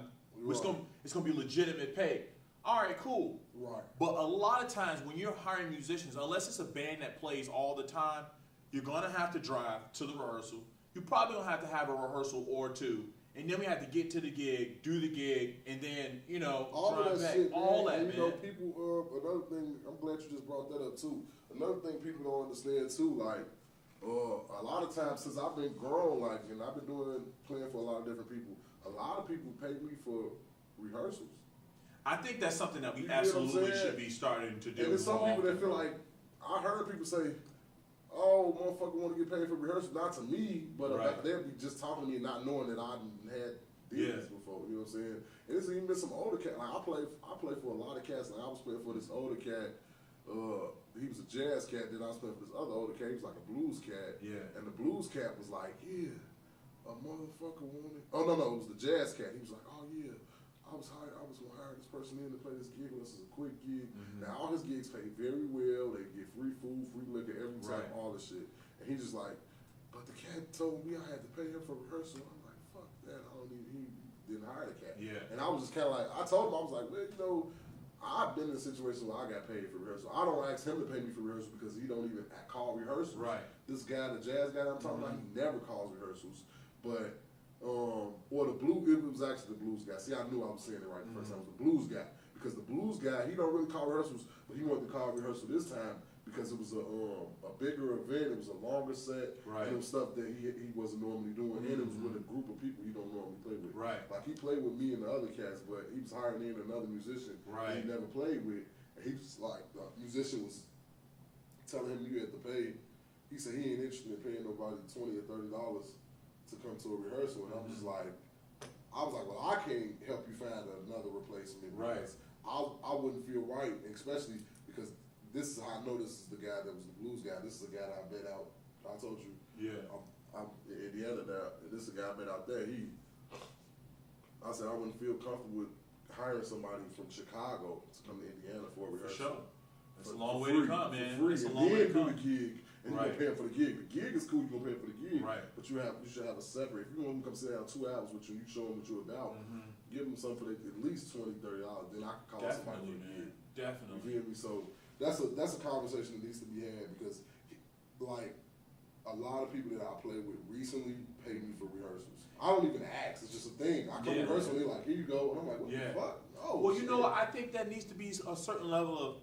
it's gonna be legitimate pay. All right, cool. Right. But a lot of times when you're hiring musicians, unless it's a band that plays all the time, you're gonna have to drive to the rehearsal. You probably don't have to have a rehearsal or 2. And then we have to get to the gig, do the gig, and then, you know, all of that back. shit, man. All that, and, man. you know, people, another thing, I'm glad you just brought that up, too. Another thing people don't understand, too, like, a lot of times since I've been grown, like, and I've been playing for a lot of different people, a lot of people pay me for rehearsals. I think that's something that we You know what I'm absolutely saying? should be starting to do. And there's some more people that often, feel bro. like, I heard people say, oh, motherfucker want to get paid for rehearsals. Not to me, but Right. they'll be just talking to me and not knowing that I had did this before. You know what I'm saying? And it's even been some older cat. Like I play for a lot of cats. Like I was playing for this older cat. He was a jazz cat. Then I was playing for this other older cat. He was like a blues cat. Yeah. And the blues cat was like, yeah, a motherfucker wanted. Oh no, it was the jazz cat. He was like, oh yeah, I was gonna hire this person in to play this gig. This is a quick gig. Now all his gigs pay very well. They get free food, free liquor every time, all the shit. And he just like, but the cat told me I had to pay him for rehearsal. I'm like, fuck that. I don't even. He didn't hire the cat. Yeah. And I was just kind of like, I told him, I was like, well, you know, I've been in a situation where I got paid for rehearsal. I don't ask him to pay me for rehearsal because he don't even call rehearsals. Right. This guy, the jazz guy that I'm talking about, he never calls rehearsals. But, or the blues, it was actually the blues guy. See, I knew I was saying it right the first time. It was the blues guy. Because the blues guy, he don't really call rehearsals, but he wanted to call rehearsal this time because it was a bigger event. It was a longer set. Right. And it was stuff that he wasn't normally doing. And it was with a group of people he don't normally play with. Right. Like he played with me and the other cats, but he was hiring in another musician that he never played with. And he was like, the musician was telling him you had to pay. He said he ain't interested in paying nobody $20 or $30 to come to a rehearsal. And I'm just like, I was like, well, I can't help you find another replacement. Because I wouldn't feel right, especially because this is how I know this is the guy that was the blues guy. This is the guy that I met out. I told you. Yeah. I'm Indiana now. And this is the guy I met out there. I said I wouldn't feel comfortable with hiring somebody from Chicago to come to Indiana for a rehearsal. For sure. It's a long way to come, man. It's a long way to come. The gig, and you're gonna pay him for the gig. The gig is cool. You're gonna pay him for the gig. Right. But you should have a separate. If you want him to come sit down 2 hours with you, you show him what you're about. Give him something for at least $20, $30. Then I can call somebody for the gig. Definitely. You feel me? So that's a conversation that needs to be had because, like, a lot of people that I play with recently pay me for rehearsals. I don't even ask. It's just a thing. I come to rehearsal and they're like, here you go. And I'm like, what the fuck? No. Well, you know what? I think that needs to be a certain level of,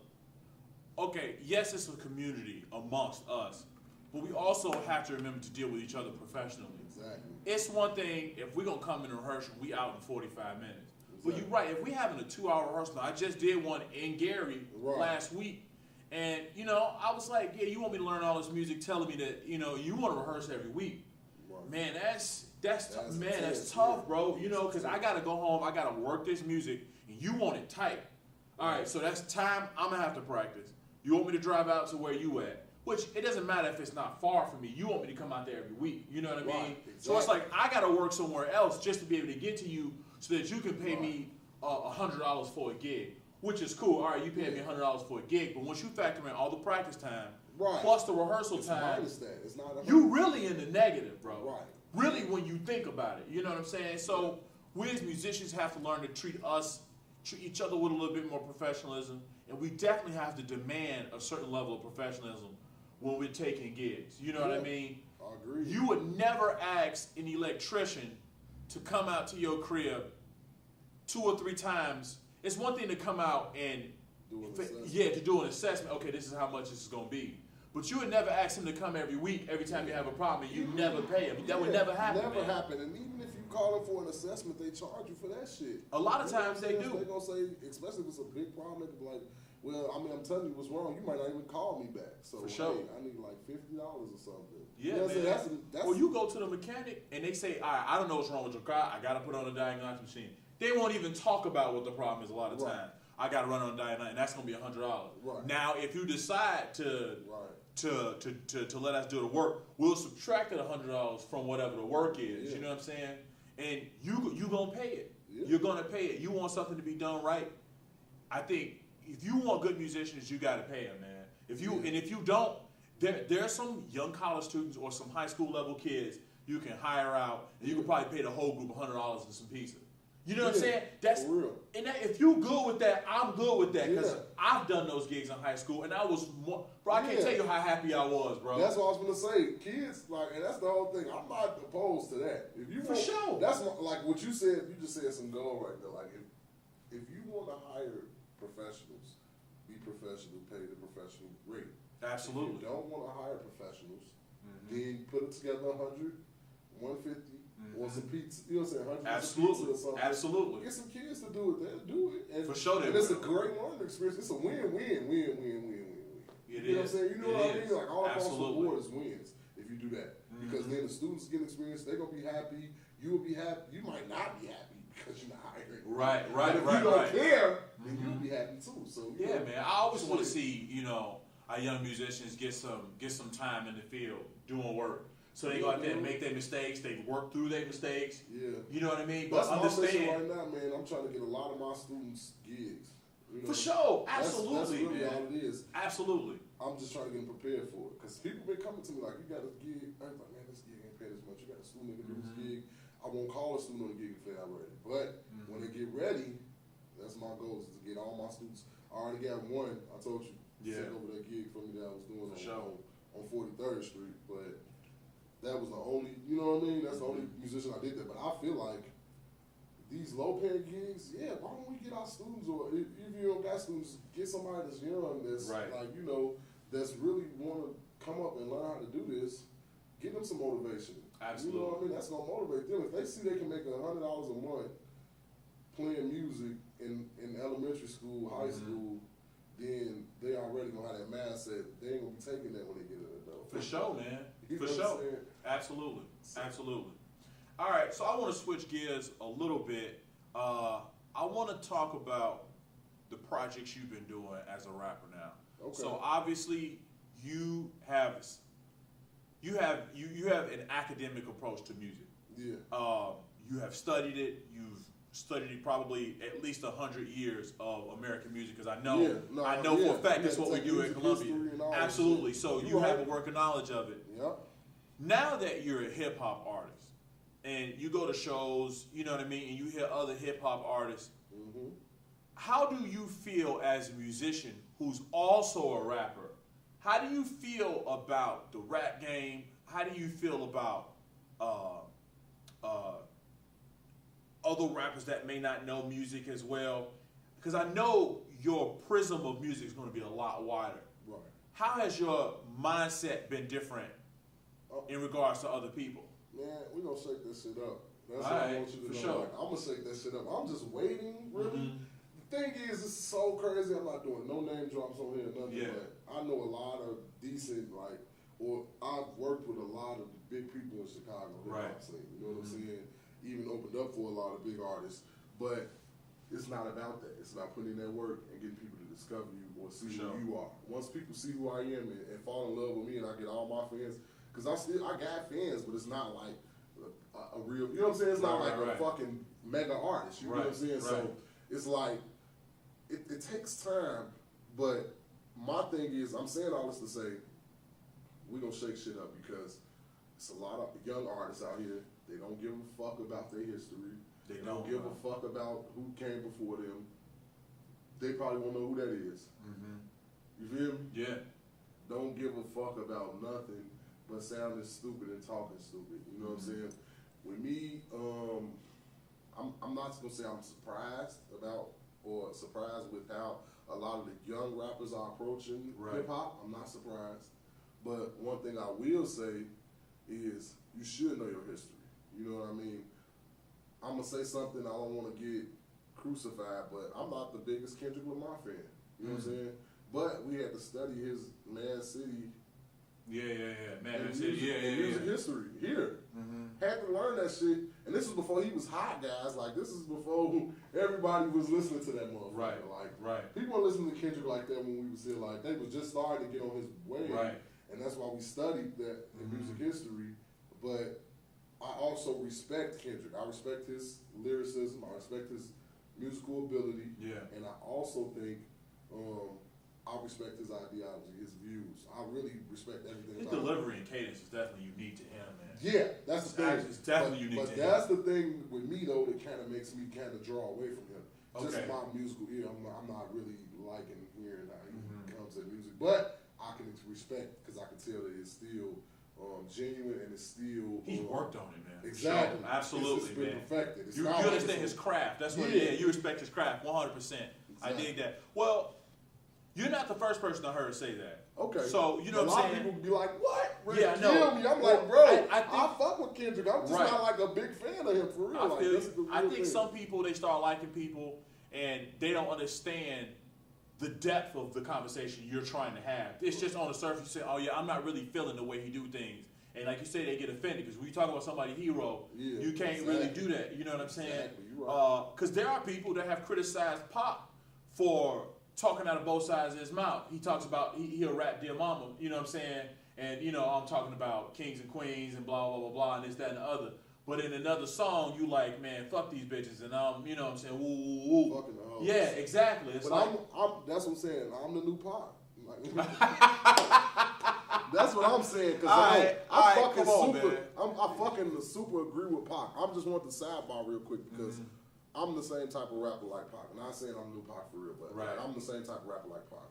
okay, yes, it's a community amongst us, but we also have to remember to deal with each other professionally. Exactly. It's one thing if we're going to come in a rehearsal, we out in 45 minutes. But you're right. If we having a 2-hour rehearsal, I just did one in Gary last week. And, you know, I was like, yeah, you want me to learn all this music telling me that, you know, you want to rehearse every week. Right. Man, that's tough, bro. You know, because I got to go home. I got to work this music, and you want it tight. All right, so that's time I'm going to have to practice. You want me to drive out to where you at? Which, it doesn't matter if it's not far from me. You want me to come out there every week. You know what I mean? Exactly. So it's like I got to work somewhere else just to be able to get to you so that you can pay me $100 for a gig, which is cool. All right, you pay me $100 for a gig, but once you factor in all the practice time plus the rehearsal time, it's not you really in the negative, bro. Right. Really, when you think about it, you know what I'm saying? So we as musicians have to learn to treat each other with a little bit more professionalism, and we definitely have to demand a certain level of professionalism when we're taking gigs. You know what I mean? I agree. You would never ask an electrician to come out to your crib 2 or 3 times. It's one thing to come out and to do an assessment. Okay, this is how much this is gonna be. But you would never ask him to come every week, every time you have a problem, and you never pay him. That would never happen. Never happen. And even if you call them for an assessment, they charge you for that shit. A lot of times they do. They're gonna say, especially if it's a big problem, they can be like, well, I mean, I'm telling you what's wrong. You might not even call me back. So, for sure. Hey, I need like $50 or something. Yeah, you know man. That's well, you go to the mechanic and they say, all right, I don't know what's wrong with your car. I got to put on a diagnostic machine. They won't even talk about what the problem is a lot of times. I got to run on a diagnostic, and that's going to be $100. Right. Now, if you decide to let us do the work, we'll subtract it $100 from whatever the work is. Yeah. You know what I'm saying? And you going to pay it. Yeah. You're going to pay it. You want something to be done right. I think if you want good musicians, you got to pay them, man. And if you don't, there are some young college students or some high school level kids you can hire out, and you can probably pay the whole group $100 and some pizza. You know what I'm saying? That's for real. And if you good with that, I'm good with that because I've done those gigs in high school, and I was more, bro. I can't tell you how happy I was, bro. That's what I was gonna say. Kids, like, and that's the whole thing. I'm not opposed to that. If you sure, that's like what you said. You just said some gold right there. Like if you want to hire professionals, be professional, pay the professional rate. Absolutely. If you don't want to hire professionals, then put it together 100, 150. Or some pizza, you know what I'm saying? Absolutely. Or something. Absolutely. Get some kids to do it. They'll do it. And, for sure, and it's a great learning experience. It's a win-win. You know what I'm saying? You know what I mean? Like all across the board is wins if you do that. Because then the students get experience. They're gonna be happy. You will be happy. You might not be happy because you're not hiring. Right. But if you don't care, then you'll be happy too. So man, I always want to see our young musicians get some time in the field doing work. So they go out there and make their mistakes. They work through their mistakes. Yeah. You know what I mean? That's But my mission understand. right now, man. I'm trying to get a lot of my students gigs. You know? For sure. That's Absolutely, really man. all it is. Absolutely. I'm just trying to get them prepared for it. Because people been coming to me like, you got a gig. I'm like, man, this gig ain't paying as much. You got a student that can do this gig. I won't call a student on the gig if they're not ready. But when they get ready, that's my goal, is to get all my students. I already got one, I told you, take over that gig for me that I was doing on 43rd Street. But that was the only, you know what I mean? That's the only musician I did that. But I feel like these low-paying gigs, why don't we get our students, or if you don't got students, get somebody that's young, that's like, you know, that's really want to come up and learn how to do this. Give them some motivation. Absolutely. You know what I mean? That's going to motivate them. If they see they can make $100 a month playing music in elementary school, high school, then they already going to have that mindset. They ain't going to be taking that when they get an adult. For sure, man. You For know sure. what I'm saying? Absolutely. Absolutely. All right, so I want to switch gears a little bit. I want to talk about the projects you've been doing as a rapper now. Okay. So obviously you have an academic approach to music. Yeah. You have studied it. You've studied it probably at least 100 years of American music, because I know for a fact that's what we do at Columbia. Absolutely. So you have a working knowledge of it. Yep. Now that you're a hip hop artist and you go to shows, you know what I mean, and you hear other hip hop artists, how do you feel as a musician who's also a rapper? How do you feel about the rap game? How do you feel about other rappers that may not know music as well? Because I know your prism of music is going to be a lot wider. Right. How has your mindset been different in regards to other people? Man, we're going to shake this shit up. That's all what right, I want you to for know. sure. Like, I'm going to shake that shit up. I'm just waiting, really. The thing is, this is so crazy. I'm not doing no name drops on here or nothing, but I know a lot of decent, or I've worked with a lot of the big people in Chicago. Right. You know what I'm saying? Even opened up for a lot of big artists. But it's not about that. It's about putting in that work and getting people to discover you or see who you are. Once people see who I am and fall in love with me, and I get all my fans, because I got fans, but it's not like a real, you know what I'm saying? It's not like a fucking mega artist, you know what I'm saying? So it's like, it takes time, but my thing is, I'm saying all this to say, we're going to shake shit up, because it's a lot of young artists out here. They don't give a fuck about their history. They don't give a fuck about who came before them. They probably won't know who that is. You feel me? Yeah. Don't give a fuck about nothing but sounding stupid and talking stupid. You know what I'm saying? With me, I'm not gonna say I'm surprised about or surprised with how a lot of the young rappers are approaching hip hop. I'm not surprised. But one thing I will say is you should know your history. You know what I mean? I'm gonna say something, I don't want to get crucified, but I'm not the biggest Kendrick Lamar fan. You know what I'm saying? But we had to study his Mad City. Mad City. Music history here. Had to learn that shit, and this was before he was hot, guys. Like, this is before everybody was listening to that motherfucker. People weren't listening to Kendrick like that when we was here. Like, they was just starting to get on his wave, and that's why we studied that in music history. But I also respect Kendrick. I respect his lyricism. I respect his musical ability. And I also think I respect his ideology, his views. I really respect everything. His delivery and cadence is definitely unique to him, man. Yeah, that's the thing. It's definitely unique to him. But that's the thing with me, though, that kind of makes me kind of draw away from him. Just my musical ear, I'm not really liking hearing how he comes at music. But I can respect, because I can tell that it's still genuine, and it's still... He's worked on it, man. Exactly. Sure. Absolutely, it's been perfected. You understand his craft. That's what it is. You respect his craft 100%. Exactly. I dig that. Well, you're not the first person I heard say that. Okay. So, you know what I'm saying? A lot of people be like, what? Really I know. Me. I'm like, bro, I fuck with Kendrick. I'm just not like a big fan of him, for real. I think some people, they start liking people, and they don't understand the depth of the conversation you're trying to have. It's just on the surface, you say, oh yeah, I'm not really feeling the way he do things. And like you say, they get offended, because when you talk about somebody's hero, you can't really do that. You know what I'm saying? Exactly. You're right. Because there are people that have criticized Pop for talking out of both sides of his mouth. He talks about, he'll rap Dear Mama, you know what I'm saying? and you know, I'm talking about kings and queens and blah, blah, blah, blah, and this, that, and the other. But in another song, you like, man, fuck these bitches, and you know what I'm saying, woo, woo, woo. Fucking the hoes. Yeah, exactly. It's but like, that's what I'm saying. I'm the new Pac. Like, that's what I'm saying. Cause I fucking super agree with Pac. I just want the sidebar real quick because I'm the same type of rapper like Pac. Not saying I'm new Pac for real, but I'm the same type of rapper like Pac.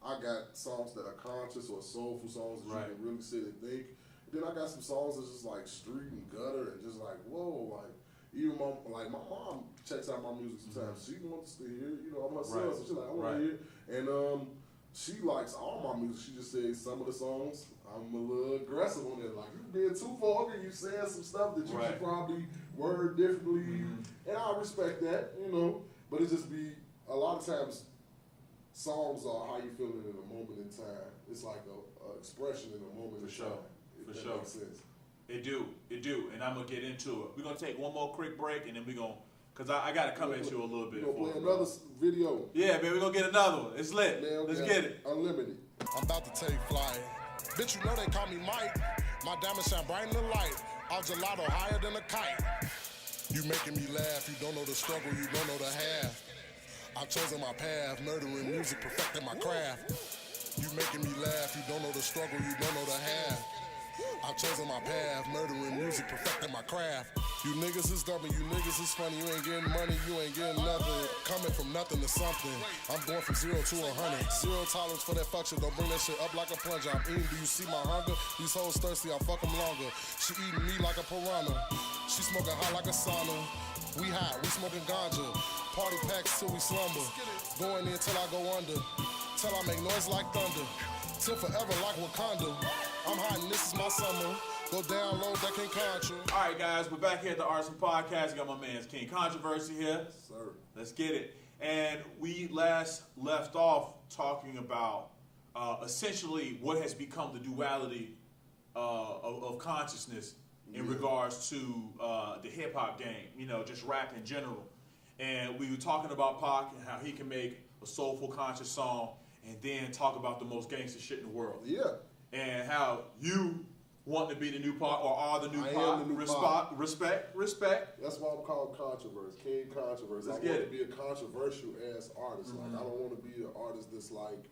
I got songs that are conscious or soulful songs that you can really sit and think. Then I got some songs that's just like street and gutter and just like, whoa, like even my mom checks out my music sometimes. She wants to hear it, you know, I'm her son, so she's like, I want to hear it. And she likes all my music. She just says some of the songs, I'm a little aggressive on it. Like, you being too vulgar, you saying some stuff that you should probably word differently. And I respect that, you know. But it just be, a lot of times, songs are how you feeling in a moment in time. It's like a expression in a moment in time. For sure. Makes sense. It do. And I'm going to get into it. We're going to take one more quick break, and then we're going to, because I got to come at you a little bit. We're going to play another video. Yeah, man, we're going to get another one. It's lit. Man, let's get it. Unlimited. I'm about to take flight. Bitch, you know they call me Mike. My diamonds shine bright in the light. All gelato higher than a kite. You making me laugh. You don't know the struggle. You don't know the half. I've chosen my path. Nurturing music, perfecting my craft. You making me laugh. You don't know the struggle. You don't know the half. I've chosen my path, murdering music, perfecting my craft. You niggas is dumb and you niggas is funny. You ain't getting money, you ain't getting nothing. Coming from nothing to something. I'm going from 0 to 100. Zero tolerance for that fuck shit. Don't bring that shit up like a plunger. I'm eating, do you see my hunger? These hoes thirsty, I'll fuck them longer. She eating me like a piranha. She smoking hot like a sauna. We hot, we smoking ganja. Party packs till we slumber. Going in till I go under. Till I make noise like thunder. Till forever like Wakanda. I'm hot and this is my summer. Go download that King Contra. All right, guys, we're back here at the Rtisan Podcast. I got my man's King Kontraverse here. Sir. Let's get it. And we last left off talking about essentially what has become the duality of consciousness in regards to the hip-hop game, you know, just rap in general. And we were talking about Pac and how he can make a soulful, conscious song and then talk about the most gangster shit in the world. Yeah. And how you want to be the new Pac or are the new Pac. Respect. That's why I'm called Kontraverse, King Kontraverse. I want to be a controversial ass artist. Like, I don't want to be an artist that's like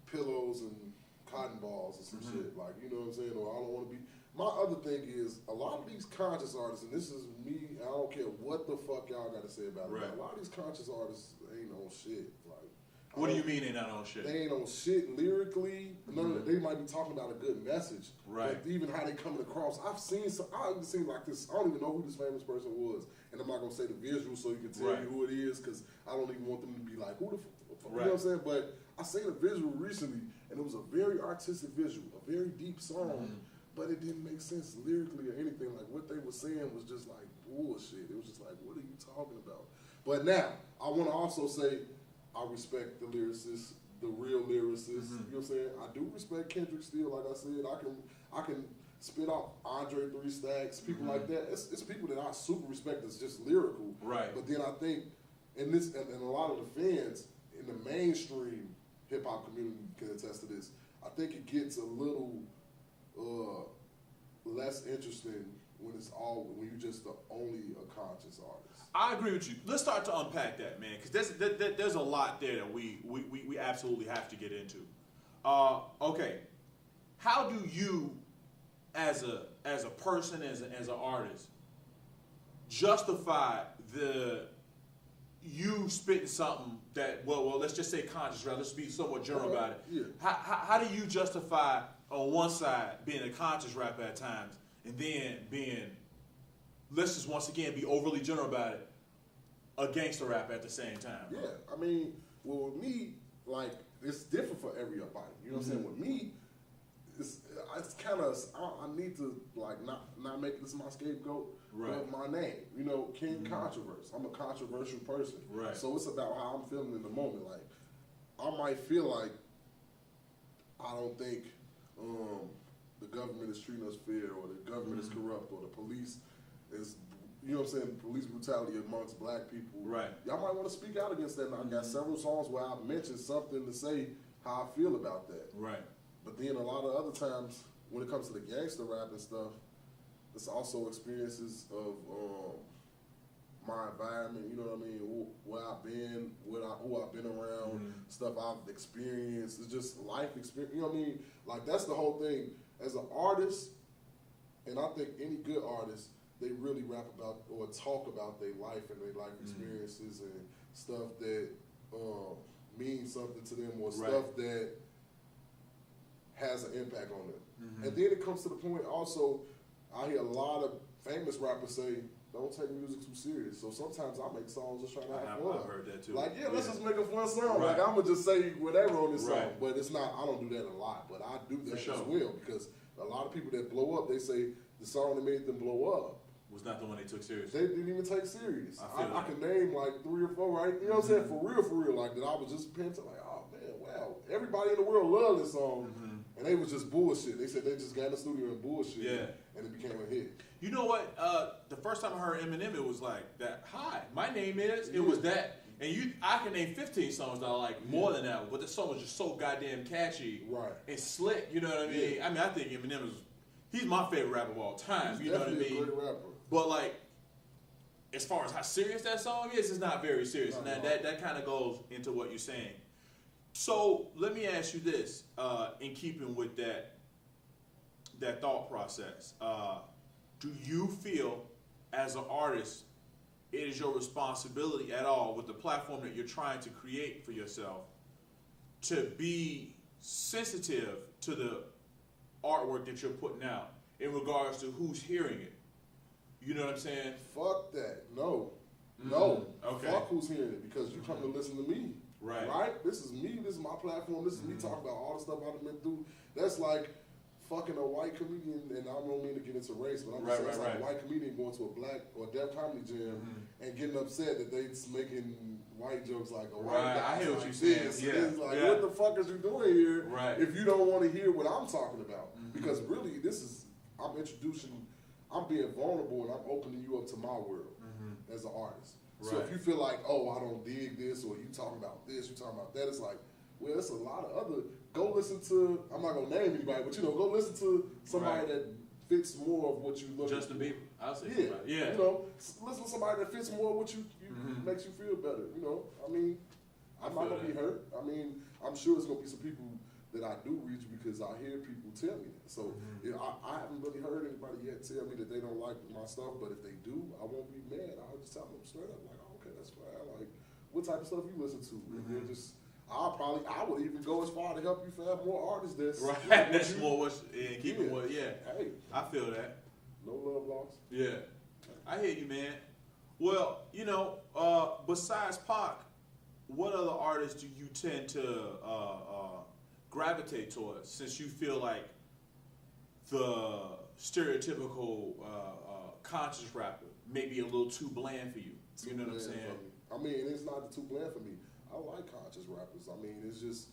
pillows and cotton balls or some shit. Like, you know what I'm saying? Or I don't want to be. My other thing is, a lot of these conscious artists, and this is me, I don't care what the fuck y'all got to say about it. A lot of these conscious artists ain't on shit. Like, what do you mean they not on shit? They ain't on shit lyrically. None of they might be talking about a good message. Right. But even how they coming across. I've seen like this. I don't even know who this famous person was. And I'm not going to say the visual so you can tell me who it is because I don't even want them to be like, who the fuck? You know what I'm saying? But I seen a visual recently and it was a very artistic visual, a very deep song. But it didn't make sense lyrically or anything. Like, what they were saying was just like bullshit. It was just like, what are you talking about? But now, I want to also say, I respect the lyricists, the real lyricists. You know what I'm saying? I do respect Kendrick still. Like I said, I can spit out Andre 3 Stacks, people like that. It's people that I super respect that's just lyrical. Right. But then I think, and a lot of the fans in the mainstream hip hop community can attest to this. I think it gets a little less interesting when you just only a conscious artist. I agree with you. Let's start to unpack that, man, because there's a lot there that we absolutely have to get into. Okay, how do you, as a person, as an artist, justify you spitting something that well let's just say conscious, right? Let's be somewhat general about it. Yeah. How do you justify on one side being a conscious rapper at times and then being, let's just once again be overly general about it, a gangster rapper at the same time? Yeah, I mean, well, with me, like, it's different for everybody. You know what I'm saying? With me, it's kind of, I need to, like, not make this my scapegoat, but my name. You know, King Kontraverse. I'm a controversial person. Right. So it's about how I'm feeling in the moment. Like, I might feel like I don't think the government is treating us fair, or the government is corrupt, or the police is, you know what I'm saying, police brutality amongst black people. Right. Y'all might want to speak out against that. And I got several songs where I've mentioned something to say how I feel about that. Right. But then a lot of other times, when it comes to the gangster rap and stuff, it's also experiences of my environment. You know what I mean? Where I've been, who I've been around, stuff I've experienced. It's just life experience. You know what I mean? Like that's the whole thing. As an artist, and I think any good artist, they really rap about or talk about their life and their life experiences and stuff that means something to them or stuff that has an impact on them. And then it comes to the point also, I hear a lot of famous rappers say, don't take music too serious. So sometimes I make songs just trying to have fun. I've heard that too. Like, let's just make a fun song. Like, I'm going to just say whatever on this song. But it's not, I don't do that a lot. But I do that as well because a lot of people that blow up, they say the song that made them blow up was not the one they took seriously. They didn't even take serious. I can name like 3 or 4, right? You know what I'm saying? For real. Like that I was just penned to like, oh man, wow. Everybody in the world loved this song. And they was just bullshit. They said they just got in the studio and bullshit. And it became a hit. You know what? The first time I heard Eminem, it was like that. Hi, my name is. It was that. And I can name 15 songs that I like more than that. But the song was just so goddamn catchy. Right. And slick. You know what I mean? I mean, I think Eminem he's my favorite rapper of all time. He's you know what I mean? A great rapper. But like, as far as how serious that song is, it's not very serious. And that kind of goes into what you're saying. So let me ask you this, in keeping with that thought process. Do you feel, as an artist, it is your responsibility at all with the platform that you're trying to create for yourself to be sensitive to the artwork that you're putting out in regards to who's hearing it? You know what I'm saying? Fuck that. No. Okay. Fuck who's hearing it because you come to listen to me. Right? This is me. This is my platform. This is me talking about all the stuff I've been through. That's like fucking a white comedian, and I don't mean to get into race, but I'm just saying it's like a white comedian going to a black or deaf comedy jam and getting upset that they making white jokes like a white guy. I hear what like you're saying. It's like, what the fuck is you doing here if you don't want to hear what I'm talking about? Because really, I'm being vulnerable and I'm opening you up to my world as an artist. So if you feel like, oh, I don't dig this, or you talking about this, you talking about that, it's like, well, there's a lot of other. Go listen to. I'm not gonna name anybody, but go listen to somebody that fits more of what you look. Justin Bieber, I'll say. Yeah. Listen to somebody that fits more of what you makes you feel better. I mean, I'm not gonna be hurt. I mean, I'm sure there's gonna be some people that I do reach because I hear people tell me that. So I haven't really heard anybody yet tell me that they don't like my stuff, but if they do, I won't be mad. I'll just tell them straight up, like, oh, okay, that's fine. Like, what type of stuff you listen to? And then just, I would even go as far to help you find more artists that's that's more what's and keeping what. Hey, I feel that. No love lost. Yeah, I hear you, man. Well, besides Pac, what other artists do you tend to gravitate towards, since you feel like the stereotypical conscious rapper may be a little too bland for you? You know what I'm saying? I mean, it's not too bland for me. I like conscious rappers. I mean, it's just,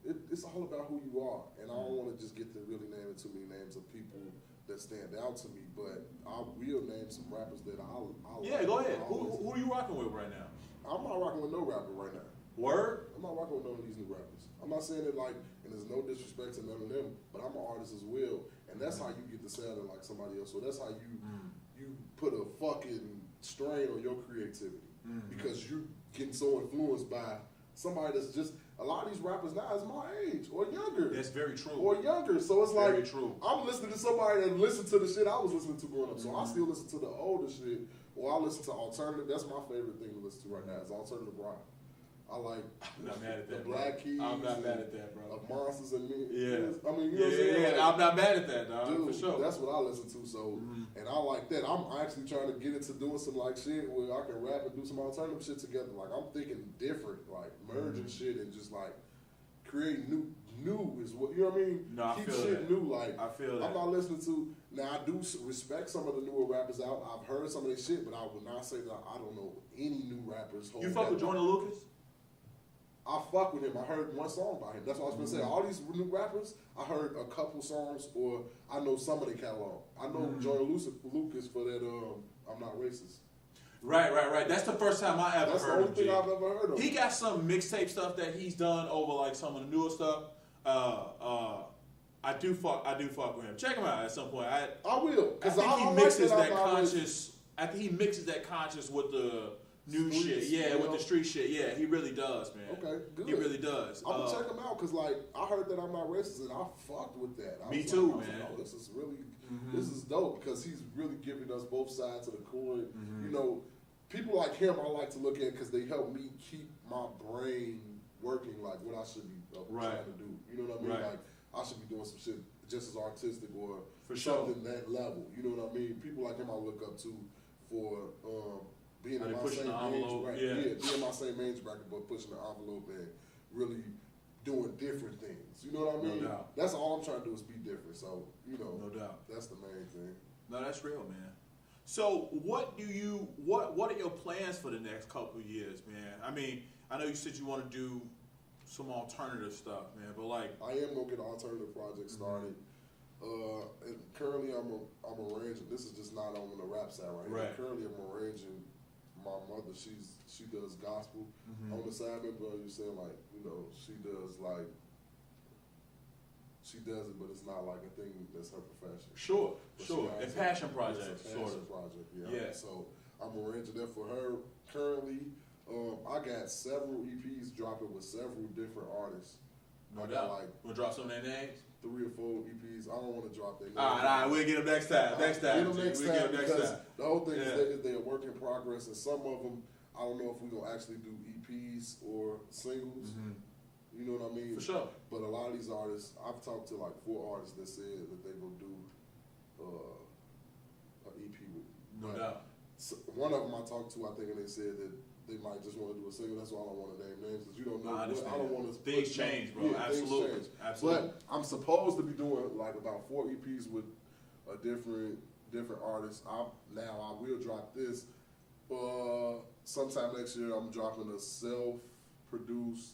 it's all about who you are. And I don't want to just get to really naming too many names of people that stand out to me, but I will name some rappers that I like. Yeah, go ahead. Who are you rocking with right now? I'm not rocking with no rapper right now. Word? I'm not rocking with none of these new rappers. I'm not saying it like, and there's no disrespect to none of them, but I'm an artist as well, and that's how you get to sounding like somebody else. So that's how you put a fucking strain on your creativity because you're getting so influenced by somebody that's just, a lot of these rappers now is my age or younger. That's very true. Or younger. So it's like, very true. I'm listening to somebody that listened to the shit I was listening to growing up. So I still listen to the older shit, or I listen to alternative. That's my favorite thing to listen to right now is alternative rock. I like I'm not mad at that, the Black Keys. I'm not mad at that, bro. Of Monsters and Me. Yeah. I mean, you know what I'm saying? Like, I'm not mad at that, dog. Dude, for sure. That's what I listen to. So, and I like that. I'm actually trying to get into doing some like shit where I can rap and do some alternative shit together. Like I'm thinking different, like merging shit and just like creating new is what, you know what I mean? No, Keep I feel shit that. New. Like I feel that. I'm not listening to. Now I do respect some of the newer rappers out. I've heard some of their shit, but I would not say that I don't know any new rappers. You fuck with Jordan Lucas? I fuck with him. I heard one song by him. That's what I was going to say. All these new rappers, I heard a couple songs, or I know some of their catalog. I know Jordan Lucas for that I'm Not Racist. Right. That's the first time I ever heard of him. That's the only thing I've ever heard of. He got some mixtape stuff that he's done over like some of the newer stuff. I do fuck with him. Check him out at some point. I will, I think he mixes that conscious. I think he mixes that conscious with the new shit. Yeah, with the street shit. Yeah, he really does, man. Okay, good. He really does. I'm gonna check him out because, like, I heard that I'm not racist and I fucked with that. Me too, man. Like, oh, this is really, this is dope because he's really giving us both sides of the coin. You know, people like him I like to look at because they help me keep my brain working, like what I should be trying to do. You know what I mean? Like, I should be doing some shit just as artistic or something that level. You know what I mean? People like him I look up to for being in my same age bracket. Yeah, being in my same age bracket, but pushing the envelope and really doing different things. You know what I mean? No doubt. That's all I'm trying to do is be different. So, you know, no doubt. That's the main thing. No, that's real, man. So what are your plans for the next couple of years, man? I mean, I know you said you want to do some alternative stuff, man, but like I am gonna get an alternative project started. And currently I'm arranging. This is just not on the rap side right now. Currently I'm arranging my mother. She does gospel on the side, but you're saying like, you know, she does it, but it's not like a thing that's her profession. Sure. A passion project, it's a passion project. Yeah. So I'm arranging that for her currently. I got several EPs dropping with several different artists. No doubt. We'll drop some of their names? 3 or 4 EPs. I don't want to drop their names. All right, we'll get them next time. Get them next time because the whole thing is they're a work in progress, and some of them, I don't know if we're going to actually do EPs or singles. You know what I mean? For sure. But a lot of these artists, I've talked to like 4 artists that said that they're going to do an EP with me. No doubt. So one of them I talked to, I think, and they said that they might just want to do a single. That's why I don't want to name names because you don't know. I don't want to. Things change, bro. Yeah, Absolutely. Things change. But I'm supposed to be doing like about 4 EPs with a different artists. I will drop this. Sometime next year, I'm dropping a self-produced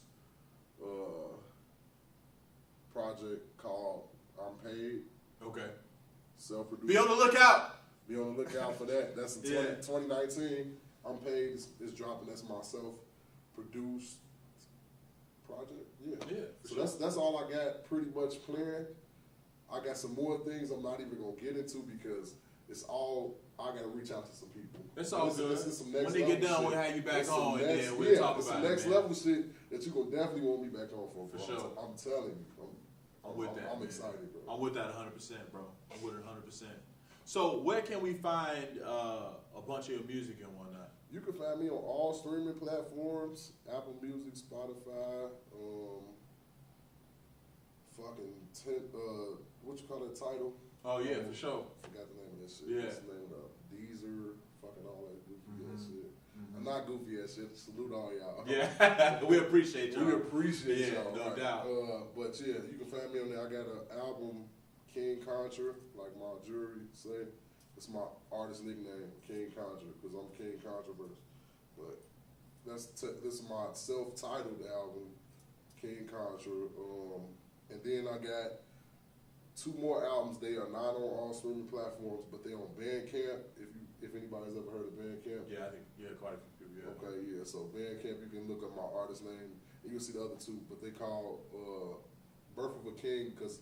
project called "I'm Paid." Okay. Self-produced. Be on the lookout. Be on the lookout for that. That's in 2019. I'm Paid is dropping. That's my self-produced project. Yeah. So that's all I got pretty much planned. I got some more things I'm not even gonna get into because it's all I gotta reach out to some people. It's all good. This is some next when they get done, shit. we'll have you back on, and then we'll talk about it. Next level shit that you gonna definitely want me back on for. Sure. I'm telling you. I'm with that. I'm excited, bro. I'm with that 100%, bro. I'm with it 100%. So where can we find a bunch of your music and whatnot? You can find me on all streaming platforms: Apple Music, Spotify, what you call that title? Oh yeah, for sure. Forgot the name of that shit. Yeah. What's the name of it? Deezer, fucking all that goofy ass shit. I'm not goofy ass shit. Salute all y'all. Yeah, we appreciate y'all. We appreciate y'all. No doubt. But yeah, you can find me on there. I got an album, King Contra, like my jury say. It's my artist nickname, King Contra, because I'm King Contraverse. But this is my self-titled album, King Contra. And then I got 2 more albums. They are not on all streaming platforms, but they're on Bandcamp. If anybody's ever heard of Bandcamp. Yeah, I think quite a few people. Yeah. Okay, yeah. So Bandcamp, you can look up my artist name. You can see the other 2, but they call Birth of a King because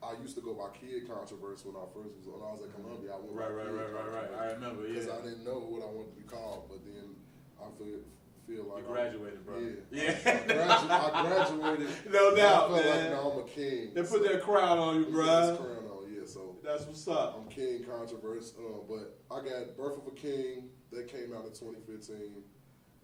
I used to go by Kid Contraverse when I was at Columbia. I went by Kid Right. I remember, because I didn't know what I wanted to be called, but then I feel like you graduated, bro. Yeah. I graduated. No doubt, I felt man. like now I'm a king. They put that crown on you, bro. This crown on, yeah. So that's what's up. I'm King Contraverse. But I got Birth of a King that came out in 2015,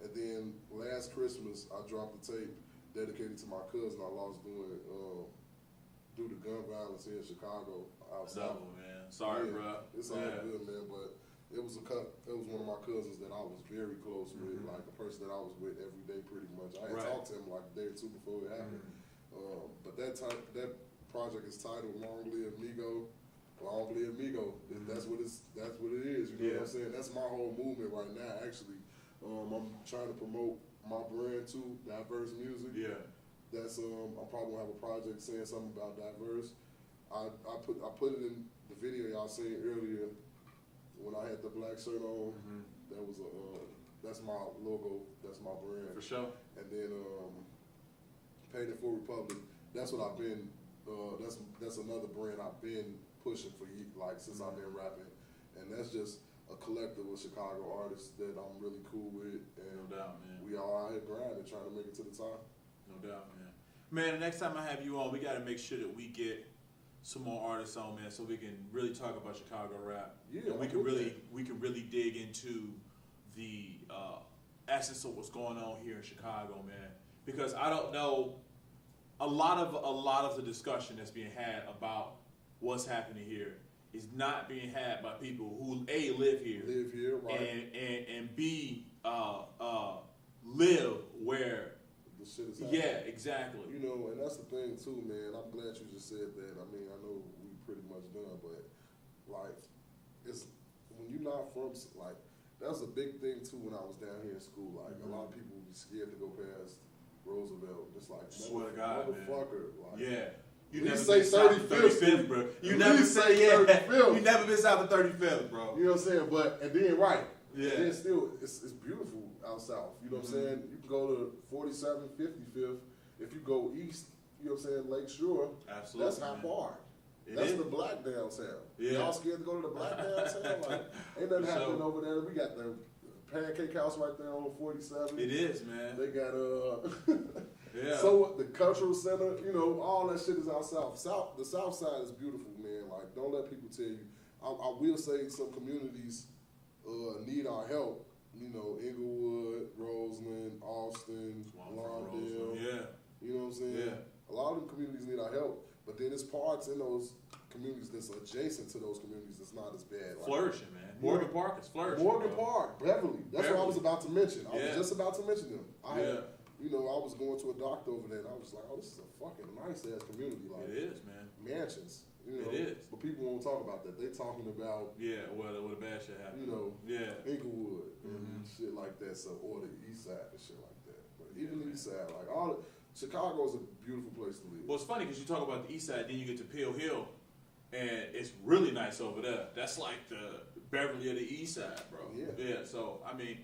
and then last Christmas I dropped a tape dedicated to my cousin I lost due to gun violence here in Chicago. Outside, man. Sorry, bro. It's all good, man. But it was one of my cousins that I was very close with, like a person that I was with every day, pretty much. I had talked to him like a day or 2 before it happened. But that project is titled "Long Live Migo." Long Live Migo. That's what it is. You know what I'm saying? That's my whole movement right now. Actually, I'm trying to promote my brand too, diverse music. Yeah. That's I'm probably gonna have a project saying something about diverse. I put it in the video y'all seen earlier when I had the black shirt on. That was that's my logo. That's my brand for sure. And then Paid It For Republic. That's what I've been that's another brand I've been pushing for since I've been rapping, and that's just a collective of Chicago artists that I'm really cool with, and no doubt, man. we all out here grinding, trying to make it to the top. No doubt, man. Man, the next time I have you on, we got to make sure that we get some more artists on, man, so we can really talk about Chicago rap. Yeah, and we can really dig into the essence of what's going on here in Chicago, man. Because I don't know, a lot of the discussion that's being had about what's happening here is not being had by people who A, live here, right, and B, live where the shit is happening. Yeah, exactly. You know, and that's the thing too, man. I'm glad you just said that. I mean, I know we pretty much done, but like, it's when you're not from that was a big thing too when I was down here in school. Like, a lot of people would be scared to go past Roosevelt. Just like, swear to God, motherfucker. Man. Like, yeah. You never say 35th, bro. You never say 35th. You never miss out the 35th, bro. You know what I'm saying? But and then yeah. And then still, it's beautiful out south. You know what I'm saying? You can go to 47th, 55th. If you go east, you know what I'm saying, Lake Shore. Absolutely. That's not far. That's the black downtown. Yeah. Y'all scared to go to the black downtown? Like, ain't nothing happening over there. We got the Pancake House right there on 47. It is, man. They got yeah. So the cultural center, you know, all that shit is out south. The south side is beautiful, man. Like, don't let people tell you. I will say some communities need our help. You know, Inglewood, Roseland, Austin, Lawndale. Yeah. You know what I'm saying? Yeah. A lot of them communities need our help, but then there's parts in those communities that's adjacent to those communities that's not as bad. Like, flourishing, man. Morgan Park is flourishing. Morgan Park, Beverly. That's what I was about to mention. I was just about to mention them. You know, I was going to a doctor over there, and I was like, oh, this is a fucking nice-ass community. Like, it is, man. Mansions. You know, it is. But people won't talk about that. They talking about where the bad shit happened. You know, Inglewood Mm-hmm. and shit like that. So, or the East Side and shit like that. But even the East Side, like Chicago's a beautiful place to live. Well, it's funny because you talk about the East Side, then you get to Peel Hill, and it's really nice over there. That's like the Beverly of the East Side, bro. Yeah. So I mean.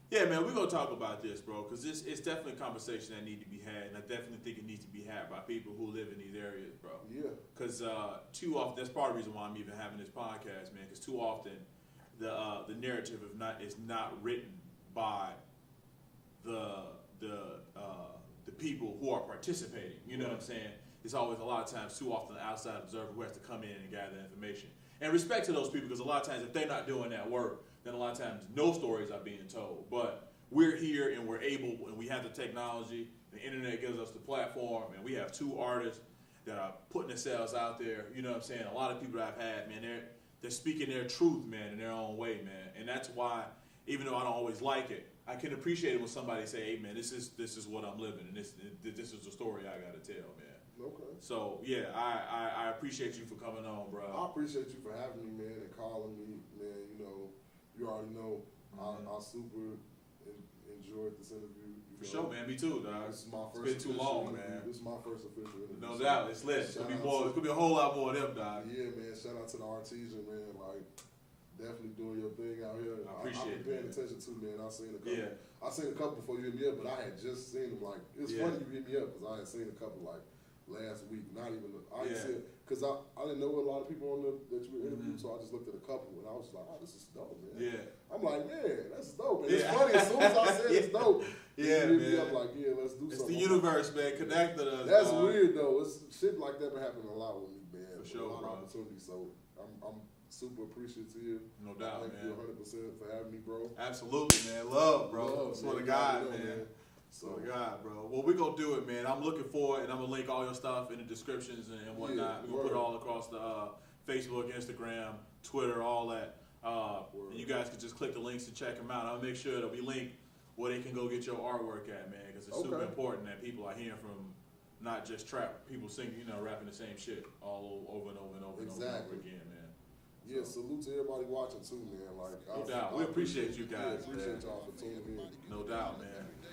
Yeah, man, we're going to talk about this, bro, because it's definitely a conversation that needs to be had, and I definitely think it needs to be had by people who live in these areas, bro. Yeah. Because too often, that's part of the reason why I'm even having this podcast, man, because too often the narrative is not written by the people who are participating, you know what I'm saying? It's always a lot of times, too often, the outside observer who has to come in and gather information. And respect to those people, because a lot of times, if they're not doing that work, then a lot of times no stories are being told. But we're here and we're able, and we have the technology, the internet gives us the platform, and we have two artists that are putting themselves out there. You know what I'm saying? A lot of people that I've had, man, they're speaking their truth, man, in their own way, man. And that's why, even though I don't always like it, I can appreciate it when somebody say, hey, man, this is what I'm living, and this is the story I got to tell, man. Okay. So, yeah, I appreciate you for coming on, bro. I appreciate you for having me, man, and calling me, man. You know, you already know I super enjoyed this interview. For sure, man. Me too, dog. This is my first. It's been too long, man. This is my first official interview. No doubt. It's lit. It's gonna be a whole lot more of them, dog. Yeah, man. Shout out to the Rtisan, man. Like, definitely doing your thing out here. I appreciate it. I've been paying attention too, man. I seen a couple. Yeah. I seen a couple before you hit me up, but I had just seen them. Like, it's funny you hit me up because I had seen a couple like last week. Not even. I didn't see it because I didn't know a lot of people on that you were interviewing, so I just looked at a couple and I was like, oh, this is dope, man. Yeah. I'm like, man, that's dope. And it's funny. As soon as I said it's dope, yeah, man. Me up like, yeah, let's do it's something. It's the universe, man. Connected us. That's weird though. It's shit like that been happening a lot with me, man. For sure, a lot of opportunities. So I'm super appreciative. No doubt, Thank you 100% for having me, bro. Absolutely, man. Love, bro. Love, swear to God, man. So God, bro. Well, we're going to do it, man. I'm looking forward, and I'm going to link all your stuff in the descriptions and whatnot. We're going to put it all across the Facebook, Instagram, Twitter, all that. You guys can just click the links and check them out. I'll make sure that we link where they can go get your artwork at, man, because it's super important that people are hearing from not just trap people singing, rapping the same shit all over and over and over and over again, man. Yeah, salute to everybody watching too, man. Like, no doubt. We appreciate you guys. Appreciate y'all for tuning in. No doubt, man.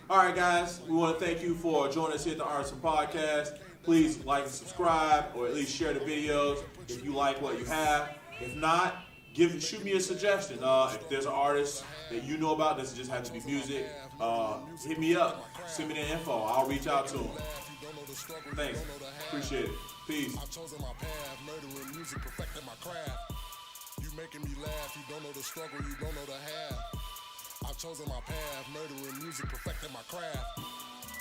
All right, guys. We want to thank you for joining us here at the Rtisan Podcast. Please like and subscribe, or at least share the videos if you like what you have. If not, shoot me a suggestion. If there's an artist that you know about, doesn't just have to be music, hit me up. Send me the info. I'll reach out to them. know the struggle, you Thanks. don't know the half. Appreciate it. Peace. I've chosen my path, murdering music, perfecting my craft. You making me laugh, you don't know the struggle, you don't know the half. I've chosen my path, murdering music, perfecting my craft.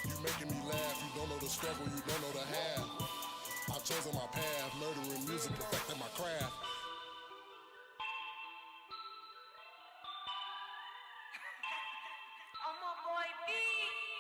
You making me laugh, you don't know the struggle, you don't know the half. I've chosen my path, murdering music, perfecting my craft. I'm a boy B.